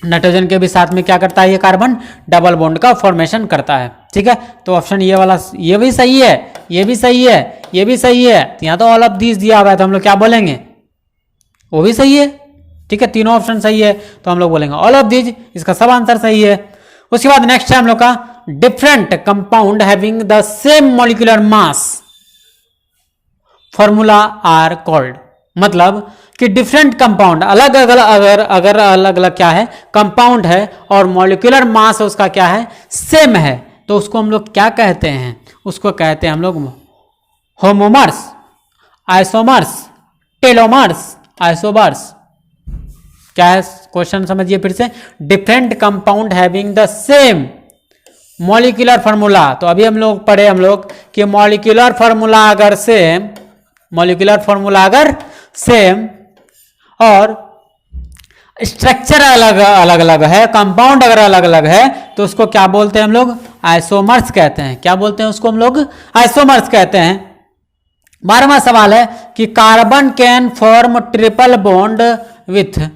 नाइट्रोजन के भी साथ में क्या करता है? ये कार्बन डबल बॉन्ड का फॉर्मेशन करता है। ठीक है, तो ऑप्शन ये वाला ये भी सही है, ये भी सही है, ये भी सही है। यहाँ तो ऑल ऑफ दीज दिया हुआ है तो हम लोग क्या बोलेंगे? वो भी सही है। ठीक है, तीनों ऑप्शन सही है तो हम लोग बोलेंगे ऑल ऑफ दीज, इसका सब आंसर सही है। उसके बाद नेक्स्ट है हम लोग का different compound having the same molecular mass formula are called, मतलब कि डिफरेंट कंपाउंड अलग अगर अलग अलग क्या है? कंपाउंड है और मॉलिक्यूलर मास उसका क्या है? सेम है, तो उसको हम लोग क्या कहते हैं? उसको कहते हैं हम लोग होमोमर्स, आइसोमर्स, टेलोमर्स, आइसोबर्स। क्या है क्वेश्चन समझिए फिर से? Different compound having the same molecular formula. तो अभी हम लोग पढ़े कि मॉलिक्यूलर फार्मूला अगर सेम, मॉलिक्यूलर फार्मूला अगर सेम और स्ट्रक्चर अलग अलग है, कंपाउंड अगर अलग अलग है, तो उसको क्या बोलते हैं हम लोग? आइसोमर्स कहते हैं। क्या बोलते हैं उसको हम लोग? आइसोमर्स कहते हैं। 12वां सवाल है कि carbon can form triple bond with,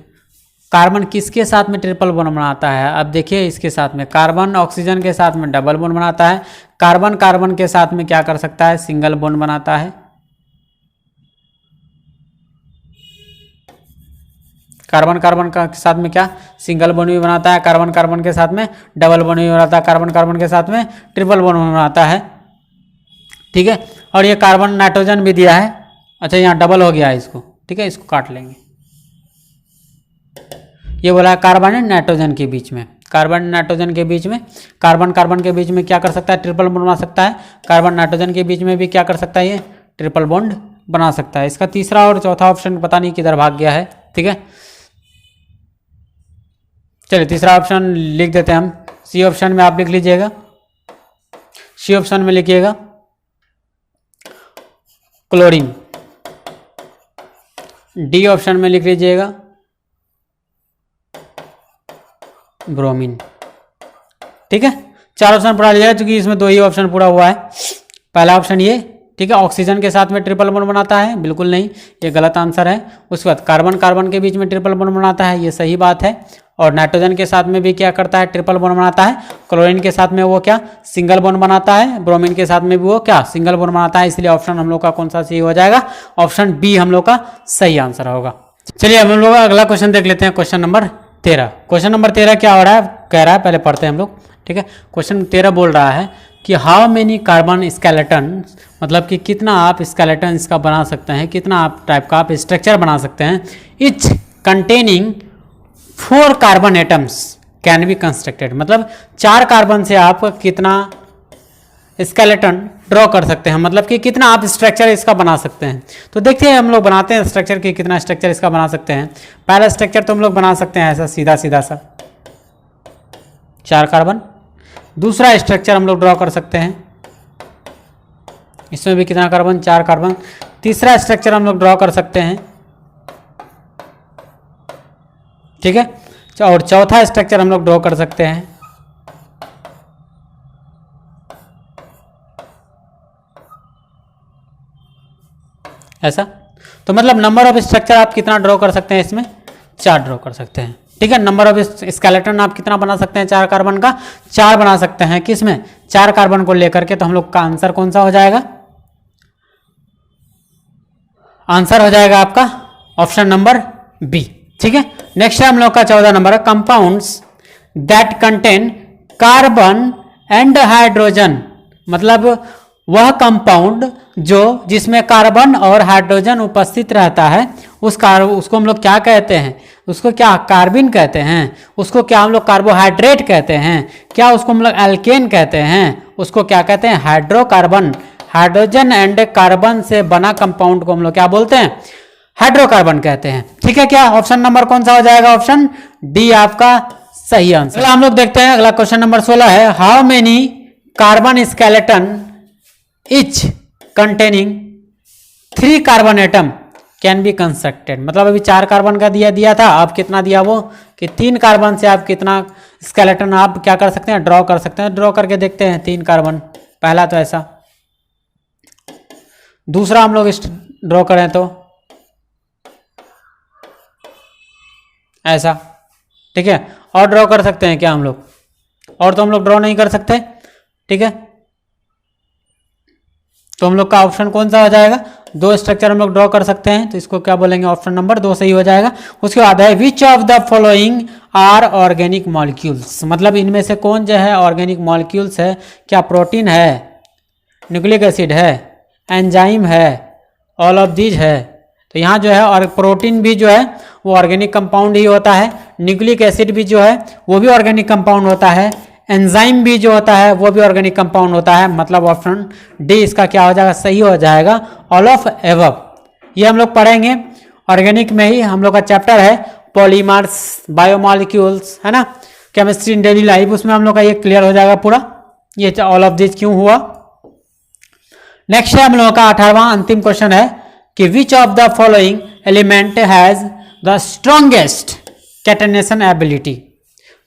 carbon किसके साथ में ट्रिपल बॉन्ड बनाता है? अब देखिए इसके साथ में कार्बन ऑक्सीजन के साथ में डबल बॉन्ड बनाता है, कार्बन कार्बन के साथ में क्या कर सकता है? सिंगल बॉन्ड बनाता है। कार्बन कार्बन के साथ में क्या? सिंगल बॉन्ड भी बनाता है, कार्बन कार्बन के साथ में डबल बॉन्ड भी बनाता है, कार्बन कार्बन के साथ में ट्रिपल बॉन्ड बनाता है। ठीक है, और ये कार्बन नाइट्रोजन भी दिया है। अच्छा, यहाँ डबल हो गया है इसको। ठीक है, इसको काट लेंगे। ये बोला है कार्बन एंड नाइट्रोजन के बीच में, कार्बन नाइट्रोजन के बीच में, कार्बन कार्बन के बीच में क्या कर सकता है? ट्रिपल बॉन्ड बना सकता है। कार्बन नाइट्रोजन के बीच में भी क्या कर सकता है? ये ट्रिपल बॉन्ड बना सकता है। इसका तीसरा और चौथा ऑप्शन पता नहीं किधर भाग गया है। ठीक है, चलिए तीसरा ऑप्शन लिख देते हैं हम। सी ऑप्शन में आप लिख लीजिएगा, सी ऑप्शन में लिखिएगा क्लोरीन, डी ऑप्शन में लिख लीजिएगा ब्रोमीन। ठीक है, 4 ऑप्शन पढ़ा लिया है, क्योंकि इसमें 2 ही ऑप्शन पूरा हुआ है। पहला ऑप्शन ये, ठीक है। ऑक्सीजन के साथ में ट्रिपल बॉन्ड बनाता है, बिल्कुल नहीं, ये गलत आंसर है। उसके बाद कार्बन कार्बन के बीच में ट्रिपल बॉन्ड बनाता है, ये सही बात है। और नाइट्रोजन के साथ में भी क्या करता है, ट्रिपल बॉन्ड बनाता है। क्लोरीन के साथ में वो क्या, सिंगल बॉन्ड बनाता है। ब्रोमीन के साथ में भी वो क्या, सिंगल बॉन्ड बनाता है। इसलिए ऑप्शन हम लोग का कौन सा सही हो जाएगा, ऑप्शन बी हम लोग का सही आंसर होगा। चलिए हम लोग अगला क्वेश्चन देख लेते हैं, क्वेश्चन नंबर 13। क्वेश्चन नंबर 13 क्या हो रहा है, कह रहा है, पहले पढ़ते हैं हम लोग, ठीक है। क्वेश्चन 13 बोल रहा है कि हाउ मेनी कार्बन स्केलेटन, मतलब कि कितना आप स्केलेटन इसका बना सकते हैं, कितना आप टाइप का आप स्ट्रक्चर बना सकते हैं। Etch containing 4 carbon atoms can be constructed, मतलब 4 कार्बन से आप कितना स्केलेटन ड्रॉ कर सकते हैं, मतलब कि कितना आप स्ट्रक्चर इसका बना सकते हैं। तो देखते हैं हम लोग बनाते हैं स्ट्रक्चर की, कितना स्ट्रक्चर इसका बना सकते हैं। पहला स्ट्रक्चर तो हम लोग बना सकते हैं ऐसा सीधा सीधा सा 4 कार्बन। दूसरा स्ट्रक्चर हम लोग ड्रॉ कर सकते हैं, इसमें भी कितना कार्बन, 4 कार्बन। तीसरा स्ट्रक्चर हम लोग ड्रॉ कर सकते हैं, ठीक है। और चौथा स्ट्रक्चर हम लोग ड्रॉ कर सकते हैं, ऐसा। तो मतलब नंबर ऑफ स्ट्रक्चर आप कितना ड्रॉ कर सकते हैं, इसमें 4 ड्रॉ कर सकते हैं, ठीक है। नंबर ऑफ स्केलेटन आप कितना बना सकते हैं, 4 कार्बन का 4 बना सकते हैं, किसमें, 4 कार्बन को लेकर के। तो हम लोग का आंसर कौन सा हो जाएगा, आंसर हो जाएगा आपका ऑप्शन नंबर बी, ठीक है। नेक्स्ट है हम लोग का 14 नंबर है, compounds that contain carbon and hydrogen, मतलब वह कंपाउंड जो जिसमें कार्बन और हाइड्रोजन उपस्थित रहता है, उसको हम लोग क्या कहते हैं, उसको क्या कार्बिन कहते हैं, उसको क्या हम लोग कार्बोहाइड्रेट कहते हैं, क्या उसको हम लोग एल्केन कहते हैं, उसको क्या कहते हैं, हाइड्रोकार्बन। हाइड्रोजन एंड कार्बन से बना कंपाउंड को हम लोग क्या बोलते हैं, हाइड्रोकार्बन कहते हैं, ठीक है। क्या ऑप्शन नंबर कौन सा हो जाएगा, ऑप्शन डी आपका सही आंसर। हम लोग देखते हैं अगला क्वेश्चन नंबर 16 है, how many carbon skeleton etch containing 3 carbon atom can be constructed, मतलब अभी 4 कार्बन का दिया था, अब कितना दिया वो कि 3 कार्बन से आप कितना स्केलेटन आप क्या कर सकते हैं, ड्रॉ कर सकते हैं। ड्रॉ करके देखते हैं 3 कार्बन, पहला तो ऐसा, दूसरा हम लोग ड्रॉ करें तो ऐसा, ठीक है। और ड्रॉ कर सकते हैं क्या हम लोग, और तो हम लोग ड्रॉ नहीं कर सकते, ठीक है। तो हम लोग का ऑप्शन कौन सा हो जाएगा, 2 स्ट्रक्चर हम लोग ड्रॉ कर सकते हैं, तो इसको क्या बोलेंगे, ऑप्शन नंबर 2 सही हो जाएगा। उसके बाद है which of the following are organic molecules, मतलब इनमें से कौन जो है ऑर्गेनिक मॉलिक्यूल्स है, क्या प्रोटीन है, न्यूक्लिक एसिड है, एंजाइम है, ऑल ऑफ दीज है। तो यहाँ जो है और प्रोटीन भी जो है वो ऑर्गेनिक कंपाउंड ही होता है, न्यूक्लिक एसिड भी जो है वो भी ऑर्गेनिक कंपाउंड होता है, एंजाइम भी जो होता है वो भी ऑर्गेनिक कंपाउंड होता है, मतलब ऑप्शन डी इसका क्या हो जाएगा, सही हो जाएगा, ऑल ऑफ एबव। ये हम लोग पढ़ेंगे ऑर्गेनिक में ही, हम लोग का चैप्टर है पॉलीमर्स, बायोमॉलिक्यूल्स, है ना, केमिस्ट्री इन डेली लाइफ, उसमें हम लोग का ये क्लियर हो जाएगा पूरा, ये ऑल ऑफ दिस क्यों हुआ। नेक्स्ट है हम लोगों का 18वां अंतिम क्वेश्चन है कि विच of the following element has the strongest catenation ability,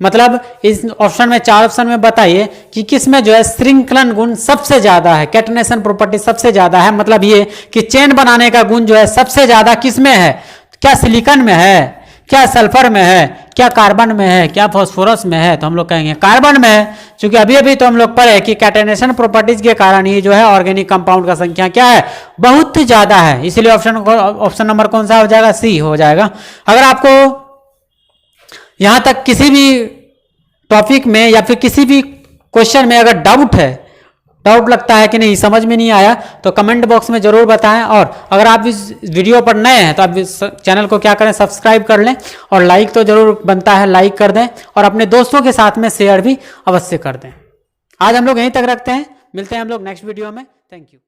मतलब इस ऑप्शन में 4 ऑप्शन में बताइए कि किस में जो है श्रृंखलन गुण सबसे ज्यादा है, कैटेनेशन प्रॉपर्टी सबसे ज्यादा है, मतलब ये कि चेन बनाने का गुण जो है सबसे ज्यादा किस में है, क्या सिलिकॉन में है, क्या सल्फर में है, क्या कार्बन में है, क्या फास्फोरस में है। तो हम लोग कहेंगे कार्बन में है, क्योंकि अभी अभी तो हम लोग पढ़े कि कैटेनेशन प्रॉपर्टीज के कारण ये जो है ऑर्गेनिक कंपाउंड का संख्या क्या है, बहुत ज्यादा है, इसलिए ऑप्शन नंबर कौन सा हो जाएगा, सी हो जाएगा। अगर आपको यहां तक किसी भी टॉपिक में या फिर किसी भी क्वेश्चन में अगर डाउट लगता है कि नहीं समझ में नहीं आया, तो कमेंट बॉक्स में जरूर बताएं। और अगर आप इस वीडियो पर नए हैं तो आप इस चैनल को क्या करें, सब्सक्राइब कर लें, और लाइक तो जरूर बनता है, लाइक कर दें, और अपने दोस्तों के साथ में शेयर भी अवश्य कर दें। आज हम लोग यहीं तक रखते हैं, मिलते हैं हम लोग नेक्स्ट वीडियो में। Thank you.